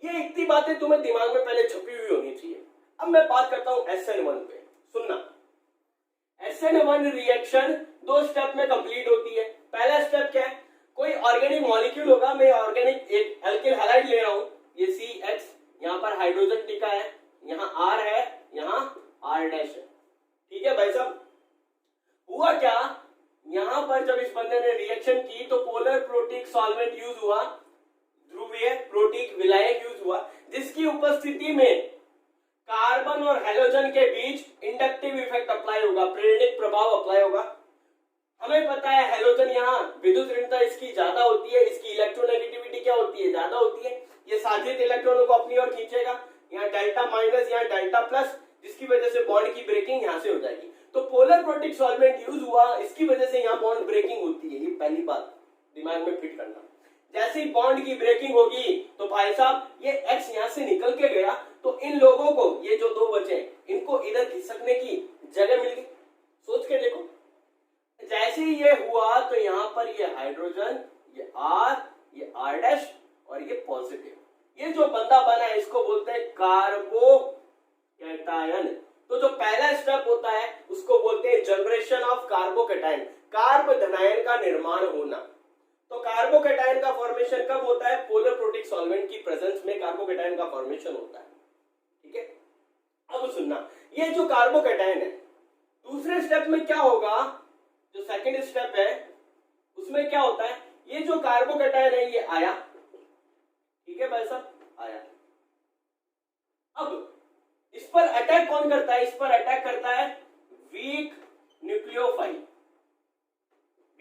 ये इतनी बातें तुम्हें दिमाग में पहले छपी हुई होनी चाहिए। अब मैं बात करता हूं SN1 पे, सुनना। SN1 रिएक्शन 2 स्टेप में कंप्लीट होती है। पहला स्टेप क्या है, कोई ऑर्गेनिक मॉलिक्यूल होगा, मैं ऑर्गेनिक एक एल्किल हैलाइड ले रहा हूं, ये CH, यहाँ पर हाइड्रोजन टिका है, यहाँ R है, यहाँ R डैश है। ठीक है भाई साहब, हुआ क्या, यहां पर जब इस बंदे ने रिएक्शन की तो पोलर प्रोटिक सॉल्वेंट यूज हुआ, ध्रुवीय प्रोटिक विलायक यूज हुआ, जिसकी उपस्थिति में कार्बन और हैलोजन के बीच इंडक्टिव इफेक्ट अप्लाई होगा, प्रेरणिक प्रभाव अप्लाई होगा। हमें पता है हैलोजन यहाँ विद्युत ऋणता इसकी ज्यादा होती है, इसकी इलेक्ट्रोनेगेटिविटी क्या होती है ज्यादा होती है, ये साजित इलेक्ट्रॉनों को अपनी ओर खींचेगा, यहाँ डेल्टा माइनस यहाँ डेल्टा प्लस, जिसकी वजह से बॉन्ड की ब्रेकिंग यहाँ से हो जाएगी। तो पोलर प्रोटिक सॉल्वेंट यूज हुआ, इसकी वजह से यहाँ बॉन्ड ब्रेकिंग होती है, ये पहली बात दिमाग में फिट करना। जैसे ही बॉन्ड की ब्रेकिंग होगी तो भाई साहब ये X यहां से निकल के गया तो इन लोगों को, ये जो दो बचे इनको इधर खिसकने की जगह मिल गई। सोच के देखो, जैसे ही ये हुआ तो यहां पर ये हाइड्रोजन, ये R, ये R डैश और ये पॉजिटिव, ये जो बंदा बना है इसको बोलते हैं कार्बोकैटायन। तो जो पहला स्टेप होता है उसको बोलते हैं जनरेशन ऑफ कार्बोकैटायन, कार्ब धनायन का निर्माण होना। तो कार्बोकैटायन का फॉर्मेशन कब होता है? पोलर प्रोटिक सॉल्वेंट की प्रेजेंस में कार्बोकैटायन का फॉर्मेशन होता है। ठीक है, अब सुनना, ये जो कार्बोकैटायन है दूसरे स्टेप में क्या होगा, जो सेकंड स्टेप है उसमें क्या होता है, ये जो कार्बोकैटायन है ये आया, ठीक है भाई साहब, आया। अब इस पर अटैक कौन करता है? इस पर अटैक करता है वीक न्यूक्लियोफाइल।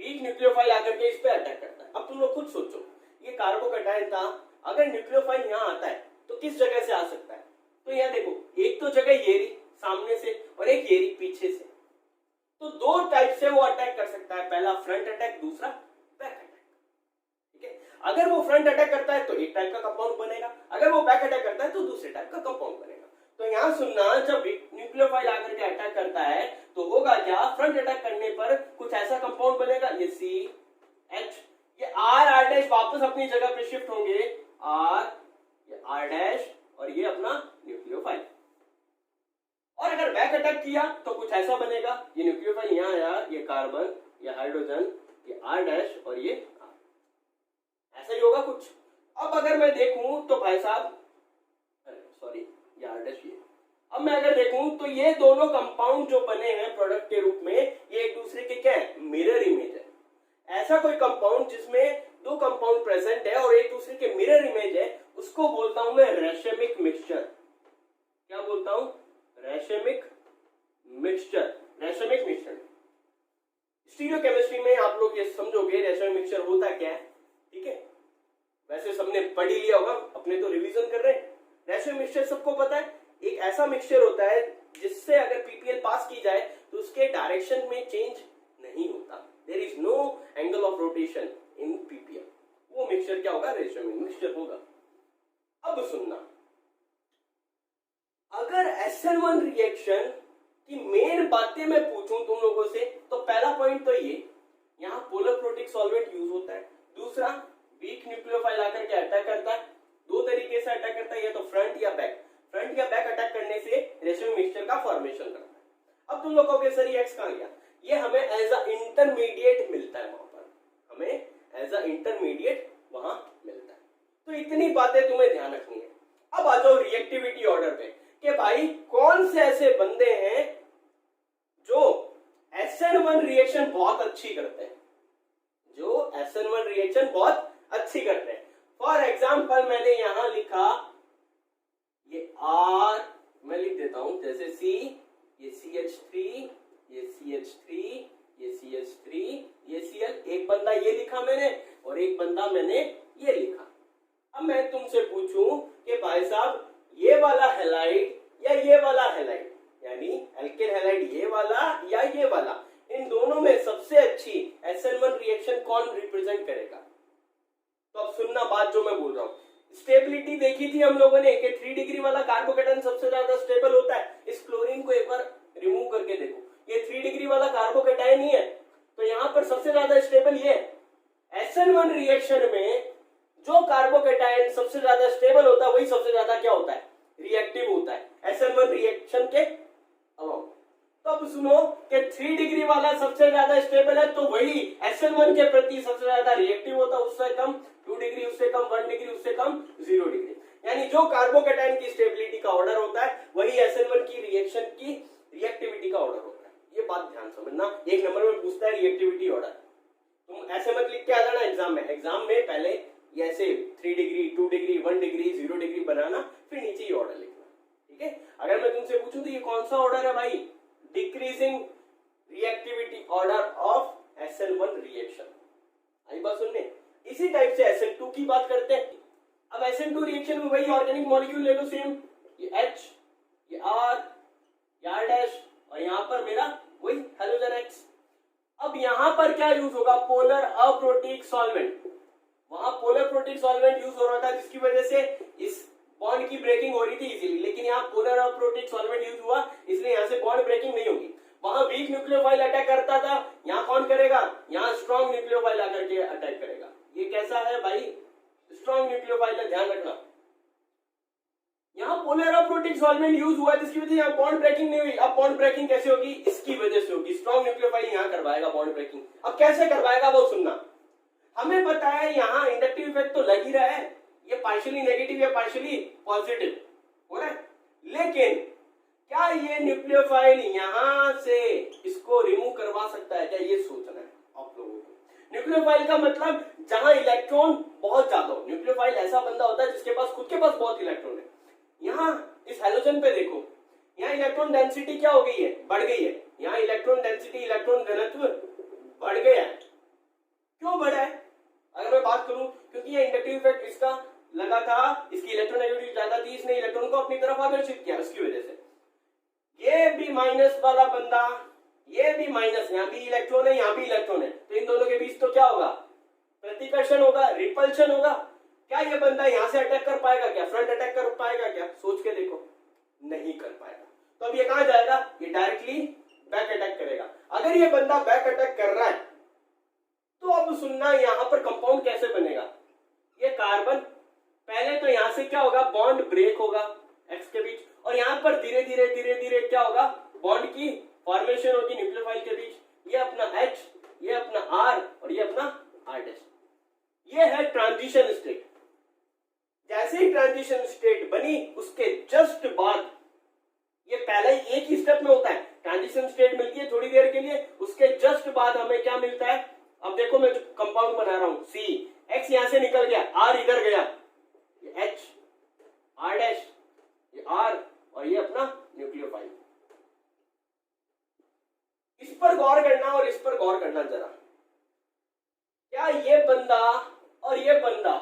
वीक न्यूक्लियोफाइल आकर के इस पे अटैक करता है। अब तुम लोग खुद सोचो, ये कार्बोकैटायन था, अगर न्यूक्लियोफाइल यहां आता है तो किस जगह से आ सकता है? तो यहां देखो, एक तो जगह ये रही सामने से और एक ये रही पीछे से। तो दो टाइप से वो अटैक कर सकता है, पहला फ्रंट अटैक, दूसरा बैक अटैक। ठीक है, अगर वो फ्रंट अटैक करता है तो एक टाइप का कंपाउंड बनेगा, अगर वो बैक अटैक करता है तो दूसरे टाइप का कंपाउंड बनेगा। तो यहां सुनना, जब न्यूक्लियोफाइल आकर के अटैक करता है तो होगा क्या, फ्रंट अटैक करने पर कुछ ऐसा कंपाउंड बनेगा, ये CH, ये R डैश वापस अपनी जगह पे शिफ्ट होंगे, R, ये R डैश और ये अपना न्यूक्लियोफाइल। और अगर बैक अटैक किया तो कुछ ऐसा बनेगा, ये न्यूक्लियोफाइल यहां आया, ये कार्बन, ये हाइड्रोजन, ये R डैश और ये R, ऐसा ही होगा कुछ। अब अगर मैं देखूं तो भाई साहब, सॉरी ये R डैश, ये अब मैं अगर देखूं तो ये दोनों कंपाउंड जो बने हैं प्रोडक्ट के रूप में, ये एक दूसरे के क्या है, मिरर इमेज है। ऐसा कोई कंपाउंड जिसमें दो कंपाउंड प्रेजेंट है और एक दूसरे के मिरर इमेज है, उसको बोलता हूं मैं रेशमिक मिक्सचर। क्या बोलता हूं? Racemic mixture. Racemic mixture stereochemistry में आप लोग ये समझोगे रेशमिक मिक्सचर होता क्या है। ठीक है, वैसे सबने पढ़ ही लिया होगा, अपने तो रिवीजन कर रहे हैं। रेशमिक मिक्सचर सबको पता है, एक ऐसा मिक्सचर होता है जिससे अगर पीपीएल पास की जाए तो उसके डायरेक्शन में चेंज नहीं होता, there is no angle of rotation in PPL. वो मिक्सचर क्या होगा? रेशमिक मिक्सचर होगा। अब सुनना, अगर SN1 रिएक्शन की मेन बातें मैं पूछूं तुम लोगों से तो पहला पॉइंट तो ये, यहां पोलर प्रोटिक सॉल्वेंट यूज होता है। दूसरा, वीक न्यूक्लियोफाइल आकर के अटैक करता है, दो तरीके से अटैक करता है, या तो फ्रंट या बैक। फ्रंट या बैक अटैक करने से रेशमिक मिक्सचर का फॉर्मेशन करता है। अब तुम लोग कहोगे सर ये X कहां गया? ये हमें एज अ इंटरमीडिएट मिलता है, वहां पर हमें एज अ इंटरमीडिएट वहां मिलता है। तो इतनी बातें तुम्हें ध्यान रखनी है। अब आ जाओ रिएक्टिविटी ऑर्डर पे कि भाई कौन से ऐसे बंदे हैं जो SN1 रिएक्शन बहुत अच्छी करते हैं, जो SN1 रिएक्शन बहुत अच्छी करते हैं। फॉर एग्जाम्पल मैंने यहां लिखा, ये R मैं लिख देता हूं, जैसे C, ये CH3, ये CH3, ये CH3, ये Cl। एक बंदा ये लिखा मैंने और एक बंदा मैंने ये लिखा। अब मैं तुमसे पूछूं कि भाई साहब ये वाला हैलाइड या ये वाला हैलाइड, यानी एल्केन हैलाइड ये वाला या ये वाला, इन दोनों में सबसे अच्छी SN1 रिएक्शन कौन रिप्रेजेंट करेगा? तो अब सुनना बात जो मैं बोल रहा हूं। स्टेबिलिटी देखी थी हम लोगों ने कि 3 डिग्री वाला कार्बोकैटायन सबसे ज्यादा स्टेबल होता है। इस क्लोरीन को एक बार रिमूव करके देखो, ये 3 डिग्री वाला कार्बोकैटायन ही है, तो यहां पर सबसे ज्यादा स्टेबल ये है। SN1 रिएक्शन में जो कार्बोकैटायन सबसे ज्यादा स्टेबल होता है वही सबसे ज्यादा क्या होता है? रिएक्टिव होता है SN1 रिएक्शन के अलावा। तो अब सुनो कि 3 डिग्री वाला सबसे ज्यादा स्टेबल है तो वही SN1 के प्रति सबसे ज्यादा रिएक्टिव होता है, उससे कम 2 डिग्री, उससे कम 1 डिग्री, उससे कम 0 डिग्री। यानी जो कार्बोकैटायन की स्टेबिलिटी का ऑर्डर होता है वही SN1 की रिएक्शन की रिएक्टिविटी का ऑर्डर होता है। ये बात ध्यान समझना, एक नंबर में पूछता है रिएक्टिविटी ऑर्डर, तुम ऐसे मत लिख के आ जाना एग्जाम में। एग्जाम में पहले ये ऐसे 3 डिग्री, 2 डिग्री, 1 डिग्री, 0 डिग्री बनाना, फिर नीचे ये ऑर्डर लिखना। ठीक है, अगर मैं तुमसे पूछूं तो ये कौन सा ऑर्डर है भाई? Decreasing reactivity order of SN1 reaction. आई बात सुनने? इसी टाइप से SN2 की बात करते हैं। अब SN2 रिएक्शन में वही ऑर्गेनिक मॉलिक्यूल ले लो सेम, ये H, ये R, ये R डैश और यहां पर मेरा वही हैलोजन X। अब यहां पर क्या यूज होगा? Polar aprotic solvent. वहां पोलर प्रोटीन सॉल्वेंट यूज हो रहा था जिसकी वजह से इस बॉन्ड की ब्रेकिंग हो रही थी इजीली, लेकिन यहाँ पोलर और प्रोटीन सॉल्वेंट यूज हुआ इसलिए यहाँ से बॉन्ड ब्रेकिंग नहीं होगी। वहां वीक न्यूक्लियोफाइल अटैक करता था, यहाँ कौन करेगा, यहाँ स्ट्रॉन्ग न्यूक्लियोफाइल आकर के अटैक करेगा। ये कैसा है भाई, स्ट्रॉन्ग न्यूक्लियोफाइल का ध्यान रखना। यहाँ पोलर और प्रोटीन सॉल्वेंट यूज हुआ जिसकी वजह से यहाँ बॉन्ड ब्रेकिंग नहीं हुई। अब बॉन्ड ब्रेकिंग कैसे होगी, इसकी वजह से होगी, स्ट्रॉन्ग न्यूक्लियोफाइल यहाँ करवाएगा बॉन्ड ब्रेकिंग। अब कैसे करवाएगा वो सुनना। हमें पता है यहाँ इंडक्टिव इफेक्ट तो लग ही रहा है, ये पार्शियली नेगेटिव या पार्शियली पॉजिटिव हो रहा है, लेकिन क्या ये न्यूक्लियोफाइल यहां से इसको रिमूव करवा सकता है क्या, ये सोचना है आप लोगों को। न्यूक्लियोफाइल का मतलब जहां इलेक्ट्रॉन बहुत ज्यादा हो। न्यूक्लियोफाइल ऐसा बंदा होता है जिसके पास खुद के पास बहुत इलेक्ट्रॉन है। यहाँ इस हेलोजन पे देखो, यहाँ इलेक्ट्रॉन डेंसिटी क्या हो गई है, बढ़ गई है। यहाँ इलेक्ट्रॉन डेंसिटी, इलेक्ट्रॉन घनत्व बढ़ गया है। क्यों बढ़ा है, अगर मैं बात करूं, क्योंकि ये इंडक्टिव इफेक्ट इसका लगा था, इसकी इलेक्ट्रोनेगेटिविटी ज्यादा थी, इसने इलेक्ट्रॉन को अपनी तरफ आकर्षित किया, उसकी वजह से ये भी माइनस वाला बंदा, ये भी माइनस, यहाँ भी इलेक्ट्रॉन है, यहाँ भी इलेक्ट्रॉन है, तो इन दोनों के बीच तो क्या होगा, प्रतिकर्षण होगा, रिपल्शन होगा। क्या ये बंदा यहां से अटैक कर पाएगा क्या, फ्रंट अटैक कर पाएगा क्या, सोच के देखो, नहीं कर पाएगा। तो अब ये कहां जाएगा, ये डायरेक्टली बैक अटैक करेगा। अगर ये बंदा बैक अटैक कर रहा है तो अब सुनना, यहां पर कंपाउंड कैसे बनेगा, ये कार्बन पहले तो यहां से क्या होगा, बॉन्ड ब्रेक होगा एक्स के बीच, और यहां पर धीरे धीरे धीरे धीरे क्या होगा, बॉन्ड की फॉर्मेशन होगी न्यूक्लियोफाइल के बीच। ये अपना H, ये अपना R और ये अपना R डैश। ये है ट्रांजिशन स्टेट। जैसे ही ट्रांजिशन स्टेट बनी उसके जस्ट बाद, ये पहले एक ही स्टेप में होता है, ट्रांजिशन स्टेट मिलती है थोड़ी देर के लिए, उसके जस्ट बाद हमें क्या मिलता है। अब देखो मैं जो कंपाउंड बना रहा हूं, C, X यहां से निकल गया, R इधर गया, ये H, R डैश, ये R और ये अपना न्यूक्लियोफाइल। इस पर गौर करना और इस पर गौर करना जरा। क्या ये बंदा और ये बंदा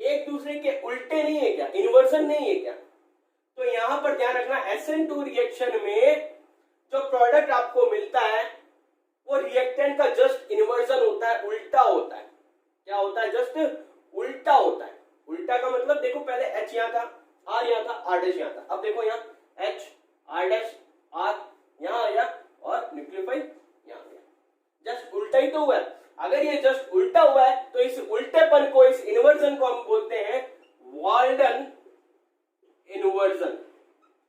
एक दूसरे के उल्टे नहीं है क्या, इन्वर्जन नहीं है क्या। तो यहां पर ध्यान रखना, SN2 रिएक्शन में जो प्रोडक्ट आपको मिलता है वो रिएक्टेंट का जस्ट इन्वर्जन होता है, उल्टा होता है। क्या होता है, जस्ट उल्टा होता है। उल्टा का मतलब देखो, पहले H यहां था, R यहां था, R डैश यहां था। अब देखो यहाँ H, R डैश, R यहां आया और न्यूक्लियोफाइल यहां गया। जस्ट उल्टा ही तो हुआ है। अगर ये जस्ट उल्टा हुआ है तो इस उल्टेपन को, इस इन्वर्जन को हम बोलते हैं वाल्डन इन्वर्जन।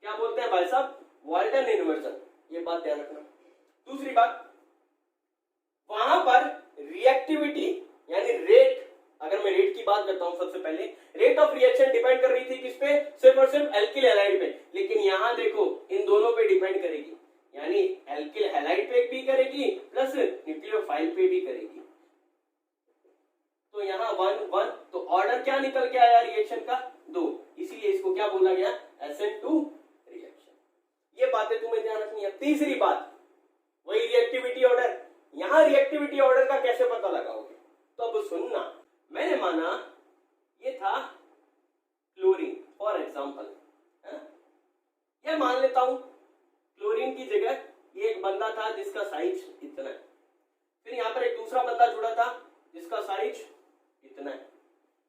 क्या बोलते हैं भाई साहब, वाल्डन इन्वर्जन। ये बात ध्यान रखना। दूसरी बात, वहां पर रिएक्टिविटी यानी रेट, अगर मैं रेट की बात करता हूं, सबसे पहले रेट ऑफ रिएक्शन डिपेंड कर रही थी किस पे, सिर्फ और सिर्फ एल्किल हैलाइड पे। लेकिन यहां देखो इन दोनों पे डिपेंड करेगी, यानी एल्किल हैलाइड पे भी करेगी प्लस न्यूक्लियोफाइल पे भी करेगी। तो यहाँ 1 1, तो ऑर्डर क्या निकल के आया रिएक्शन का, 2, इसीलिए इसको क्या बोला गया, SN2 रिएक्शन। ये बातें तुम्हें ध्यान रखनी है। तीसरी बात, वही रिएक्टिविटी ऑर्डर। यहाँ रिएक्टिविटी ऑर्डर का कैसे पता लगाओगे, तो अब सुनना। मैंने माना ये था क्लोरीन फॉर एग्जाम्पल, ये मान लेता हूं क्लोरीन की जगह ये एक बंदा था जिसका साइज इतना है, फिर यहाँ पर एक दूसरा बंदा जुड़ा था जिसका साइज इतना है,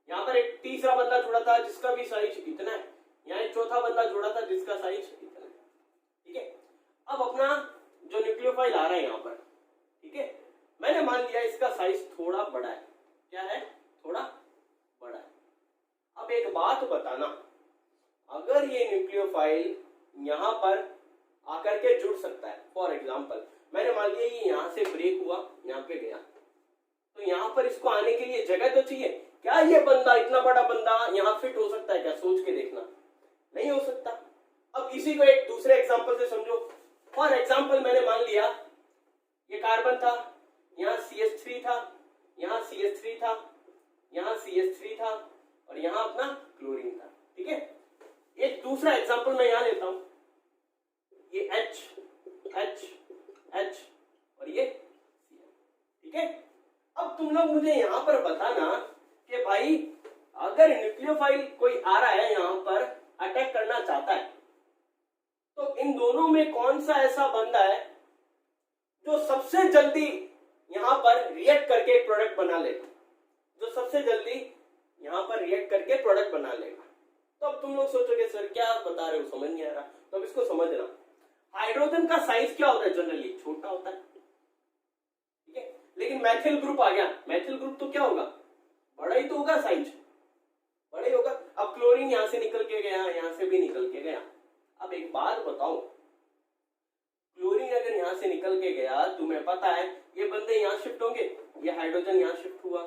यहाँ पर एक तीसरा बंदा जुड़ा था जिसका भी साइज इतना है, यहाँ एक चौथा बंदा जुड़ा था जिसका साइज इतना है। ठीक है, अब अपना जो न्यूक्लियोफाइल आ रहा है यहाँ पर, ठीक है, मैंने मान लिया इसका साइज थोड़ा बड़ा है। क्या है, थोड़ा बड़ा है। अब एक बात बताना, अगर ये न्यूक्लियोफाइल यहाँ पर आकर के जुड़ सकता है, फॉर एग्जाम्पल मैंने मान लिया ये यहाँ से ब्रेक हुआ, यहाँ पे गया, तो यहाँ पर इसको आने के लिए जगह तो चाहिए। क्या ये बंदा, इतना बड़ा बंदा यहाँ फिट हो सकता है क्या, सोच के देखना, नहीं हो सकता। अब इसी को एक दूसरे एग्जाम्पल से समझो। फॉर एग्जाम्पल मैंने मान लिया ये कार्बन था, यहाँ CH3 था, यहाँ CH3 था, यहाँ CH3 था और यहाँ अपना क्लोरीन था। ठीक है, एक दूसरा एग्जाम्पल मैं यहाँ लेता हूं, ये H H H और ये CH। ठीक है, अब तुम लोग मुझे यहां पर बताना कि भाई अगर न्यूक्लियोफाइल कोई आ रहा है यहां पर अटैक करना चाहता है, तो इन दोनों में कौन सा ऐसा बंदा है जो सबसे जल्दी यहां पर रिएक्ट करके एक प्रोडक्ट बना ले। जो सबसे जल्दी यहाँ पर रिएक्ट करके प्रोडक्ट बना लेगा। तो अब तुम लोग सोचोगे सर क्या बता रहे हो, समझ नहीं आ रहा। तो अब इसको समझना, हाइड्रोजन का साइज क्या होता है, जनरली छोटा होता है, ठीक है। लेकिन मैथिल ग्रुप आ गया, मैथिल ग्रुप तो क्या होगा, बड़ा ही तो होगा, साइज बड़ा ही होगा। अब क्लोरीन यहां से निकल के गया, यहां से भी निकल के गया। अब एक बात बताओ, क्लोरीन अगर यहां से निकल के गया, तुम्हें पता है ये बंदे यहां शिफ्ट होंगे, ये हाइड्रोजन यहां शिफ्ट हुआ,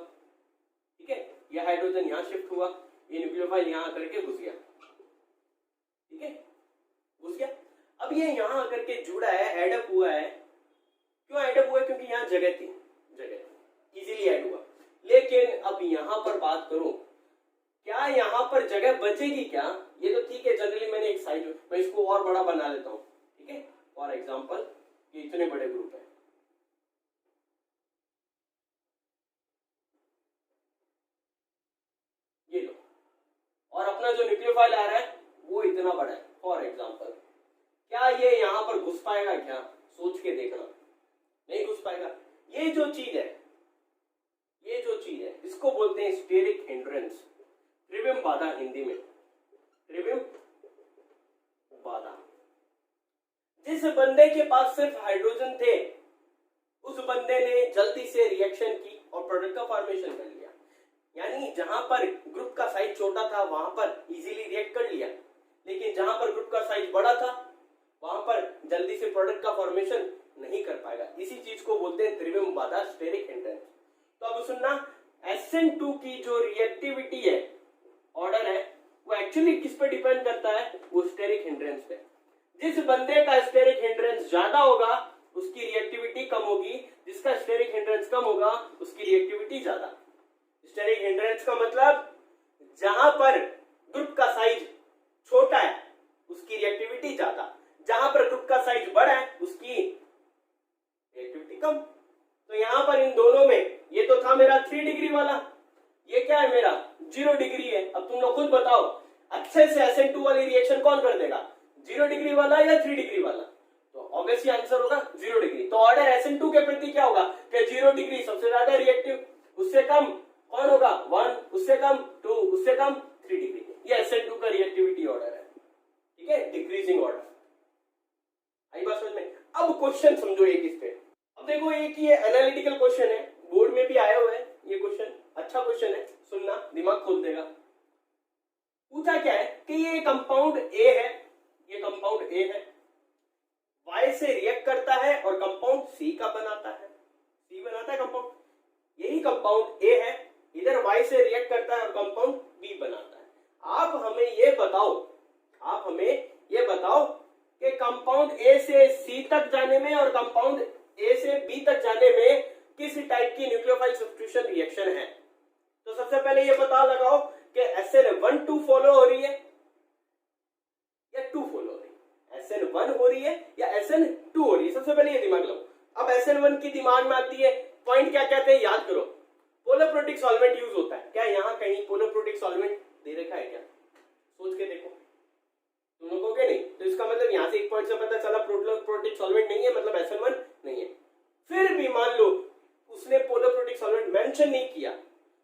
ठीक है, ये हाइड्रोजन यहां शिफ्ट हुआ, ये न्यूक्लियोफाइल यहां आकर के घुस गया, ठीक है, घुस गया। अब ये यहां आकर के जुड़ा है, एडअप हुआ है। क्यों एडअप हुआ है, क्योंकि यहां जगह थी, जगह इजीली ऐड हुआ। लेकिन अब यहां पर बात करूं, क्या यहां पर जगह बचेगी क्या, ये तो ठीक है, जनरली मैंने एक साइज, मैं इसको और बड़ा बना लेता हूं, ठीक है। फॉर एग्जांपल ये इतने बड़े ग्रुप है, ये लो, और अपना जो न्यूक्लियोफाइल आ रहा है वो इतना बड़ा है, फॉर एग्जांपल। क्या ये यहां पर घुस पाएगा क्या, सोच के देखना, नहीं घुस पाएगा। ये जो चीज है, ये जो चीज है, इसको बोलते हैं स्टेरिक हिंड्रेंस, त्रिविम बाधा हिंदी में, त्रिविम बाधा। जिस बंदे के पास सिर्फ हाइड्रोजन थे, उस बंदे ने जल्दी से रिएक्शन की और प्रोडक्ट का फॉर्मेशन कर लिया। यानी जहां पर ग्रुप का साइज छोटा था वहां पर इजीली रिएक्ट कर लिया, लेकिन जहां पर ग्रुप का साइज बड़ा था वहां पर जल्दी से प्रोडक्ट का फॉर्मेशन नहीं कर पाएगा। इसी चीज को बोलते हैं त्रिविम बाधा, स्टेरिक हिंड्रेंस। तो अब सुनना, SN2 की जो रिएक्टिविटी है, ऑर्डर है, वो एक्चुअली किस पे डिपेंड करता है, वो स्टेरिक हिंड्रेंस पे। जिस बंदे का स्टेरिक हिंड्रेंस ज्यादा होगा उसकी रिएक्टिविटी कम होगी, जिसका स्टेरिक हिंड्रेंस कम होगा उसकी रिएक्टिविटी ज्यादा। स्टेरिक हिंड्रेंस का मतलब जहां पर ग्रुप का साइज छोटा है उसकी रिएक्टिविटी ज्यादा, जहां पर ग्रुप का साइज बड़ा है उसकी रिएक्टिविटी कम। तो यहां पर इन दोनों में, ये तो था मेरा 3 डिग्री वाला, ये क्या है मेरा 0 डिग्री है। अब तुम लोग खुद बताओ, अच्छे से SN2 वाली रिएक्शन कौन कर देगा, 0 डिग्री वाला या 3 डिग्री वाला। तो ऑब्वियसली आंसर होगा 0 डिग्री। तो ऑर्डर SN2 के प्रति क्या होगा कि 0 डिग्री सबसे ज्यादा रिएक्टिव, उससे कम कौन होगा 1, उससे कम 2, उससे कम 3 डिग्री। ये SN2 का रिएक्टिविटी ऑर्डर है, ठीक है, डिक्रीजिंग ऑर्डर। आई बात समझ में। अब क्वेश्चन समझो एक इस पे। अब देखो एक ये एनालिटिकल क्वेश्चन है, बोर्ड में भी आया हुआ है ये क्वेश्चन, अच्छा क्वेश्चन है, सुनना, दिमाग खोल देगा। पूछा क्या है कि ये कंपाउंड ए है, ये कंपाउंड ए है, Y से रिएक्ट करता है और कंपाउंड C का बनाता है, C बनाता है कंपाउंड, यही कंपाउंड ए है, इधर Y से रिएक्ट करता है और कंपाउंड B बनाता है। आप हमें ये बताओ, आप हमें ये बताओ कि कंपाउंड ए से C तक जाने में और कंपाउंड ए से B तक जाने में किस टाइप की न्यूक्लियोफाइल सब्स्टिट्यूशन रिएक्शन है। तो सबसे पहले ये पता लगाओ कि SN1 फॉलो हो रही है या 2 फॉलो हो रही है, SN1 हो रही है या SN2 हो रही है, सबसे पहले ये दिमाग लगाओ। अब SN1 की दिमाग में आती है, पॉइंट क्या कहते हैं याद करो, पोलोप्रोटिक सॉल्वेंट यूज होता है। क्या यहाँ कहीं पोलोप्रोटिक सॉल्वेंट दे रखा है क्या, सोच के देखो, तुम लोगों के नहीं। तो इसका मतलब यहाँ से एक पॉइंट से पता चला पोलोप्रोटिक सॉल्वेंट नहीं है, मतलब SN1 नहीं है। फिर भी मान लो उसने पोलोप्रोटिक सॉल्वेंट मेंशन नहीं किया,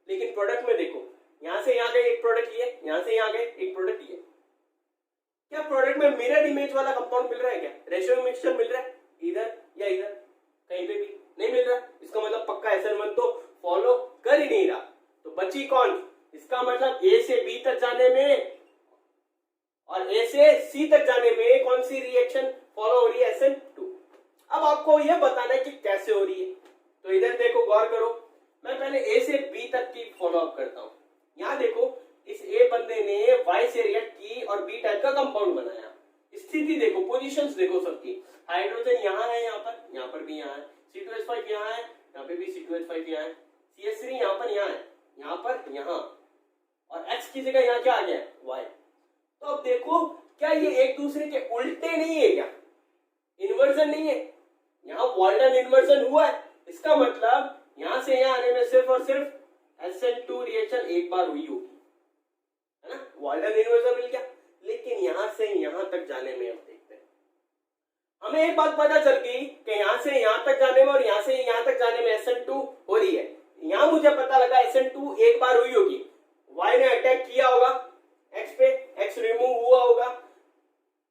लेकिन प्रोडक्ट में देखो, यहां से यहां गए एक प्रोडक्ट लिए, यहां से यहां गए एक प्रोडक्ट लिए, क्या प्रोडक्ट में मिरर इमेज वाला कंपाउंड मिल रहा है क्या, रेशियो मिक्सचर मिल रहा है इधर या इधर, कहीं पे भी नहीं मिल रहा। इसका मतलब पक्का SN1 तो फॉलो कर ही नहीं रहा। तो बची कौन, इसका मतलब A से B तक जाने में और A से C तक जाने में कौन सी रिएक्शन फॉलो हो रही है, SN2। अब आपको यह बताना है कि कैसे हो रही है। तो इधर देखो, गौर करो, मैं पहले A से B तक की फॉलो अप करता हूं। यहां देखो, इस A बंदे ने Y से रिएक्ट की और B टाइप का कंपाउंड बनाया। स्थिति देखो, पोजीशंस देखो सबकी, हाइड्रोजन यहां है, यहां पर भी यहां है, C2H5 यहां है, यहां पे भी C2H5 यहां है, CH3 यहां पर यहां है, यहां पर यहां, और X की जगह यहां क्या आ गया Y। तो अब देखो, क्या ये एक दूसरे के उल्टे नहीं है क्या, इन्वर्जन नहीं है, यहां वॉल्टन इन्वर्जन हुआ है। इसका मतलब यहां से यहां आने में सिर्फ और सिर्फ SN2 रिएक्शन एक बार हुई होगी, है ना, वॉल्टन इन्वर्जन मिल गया। लेकिन यहां से यहां तक जाने में, अब देखते हैं, हमें एक बात पता चल गई कि यहां से यहां तक जाने में और यहां से यहां तक जाने में SN2 हो रही है। यहां मुझे पता लगा SN2 एक बार हुई होगी, y ने अटैक किया होगा x पे, x रिमूव हुआ होगा,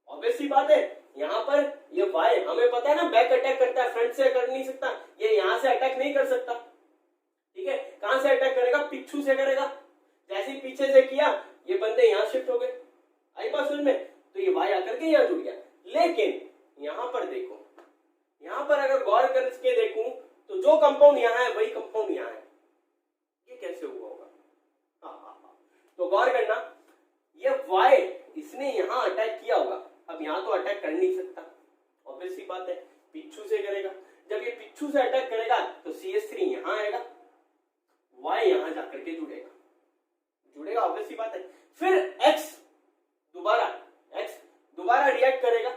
ऑब्वियस सी बात है। यहां पर ये y हमें पता है ना बैक अटैक करता है, फ्रंट से कर नहीं सकता, ये यहां से अटैक नहीं कर सकता, ठीक है। कहां से अटैक करेगा, पीछू से करेगा। जैसे ही पीछे से किया ये बंदे यहां शिफ्ट हो गए, आई बात समझ में, तो ये y आकर के यहां जुड़ गया। लेकिन यहां पर देखो, यहां पर अगर गौर करके देखूं तो जो कंपाउंड यहां है वही कंपाउंड यहां है, ये कैसे हुआ होगा? हाँ, तो गौर करना, ये y इसने यहां अटैक किया होगा, अब यहां तो अटैक कर नहीं सकता, ऑब्वियस सी बात है, पिछू से करेगा। जब ये पिछू से अटैक करेगा तो CH3 यहां आएगा, y यहां जाकर के जुड़ेगा, ऑब्वियस सी बात है। फिर x दोबारा रिएक्ट करेगा,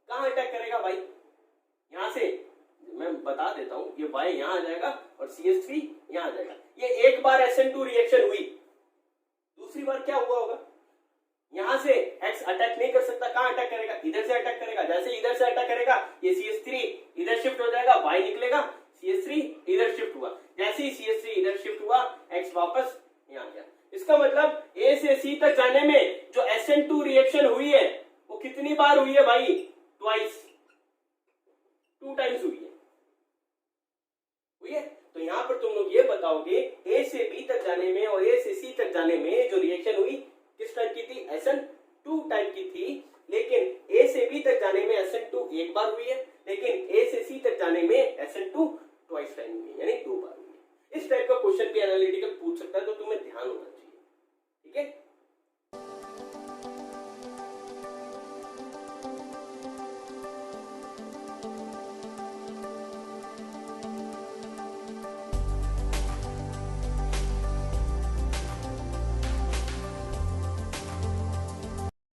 कहां अटैक करेगा भाई, यहां से, मैं बता देता हूं, ये y यहां आ जाएगा और CH3 यहां आ जाएगा। ये एक बार SN2 रिएक्शन हुई, दूसरी बार क्या हुआ होगा, यहां से x अटैक नहीं कर सकता, कहां अटैक करेगा, इधर से अटैक करेगा। जैसे इधर से अटैक करेगा ये CH3 इधर शिफ्ट हो जाएगा, y निकलेगा, CH3 इधर शिफ्ट हुआ, जैसे ही CH3 इधर शिफ्ट हुआ x वापस यहां गया। इसका मतलब A से C तक जाने में जो SN2 रिएक्शन हुई है वो कितनी बार हुई है भाई, ट्वाइस, 2 टाइम्स हुई है। तो यहां पर तुम लोग ये बताओगे A से B तक जाने में और A से C तक जाने में जो रिएक्शन हुई किस टाइप की थी, SN2 टाइप की थी। लेकिन A से B तक जाने में SN2 एक बार हुई है, लेकिन A से C तक जाने में SN2 ट्वाइस टाइम हुई है, यानी 2 बार हुई है। इस टाइप का क्वेश्चन भी एनालिटिकल पूछ सकता है, तो तुम्हें ध्यान होना चाहिए, ठीक है।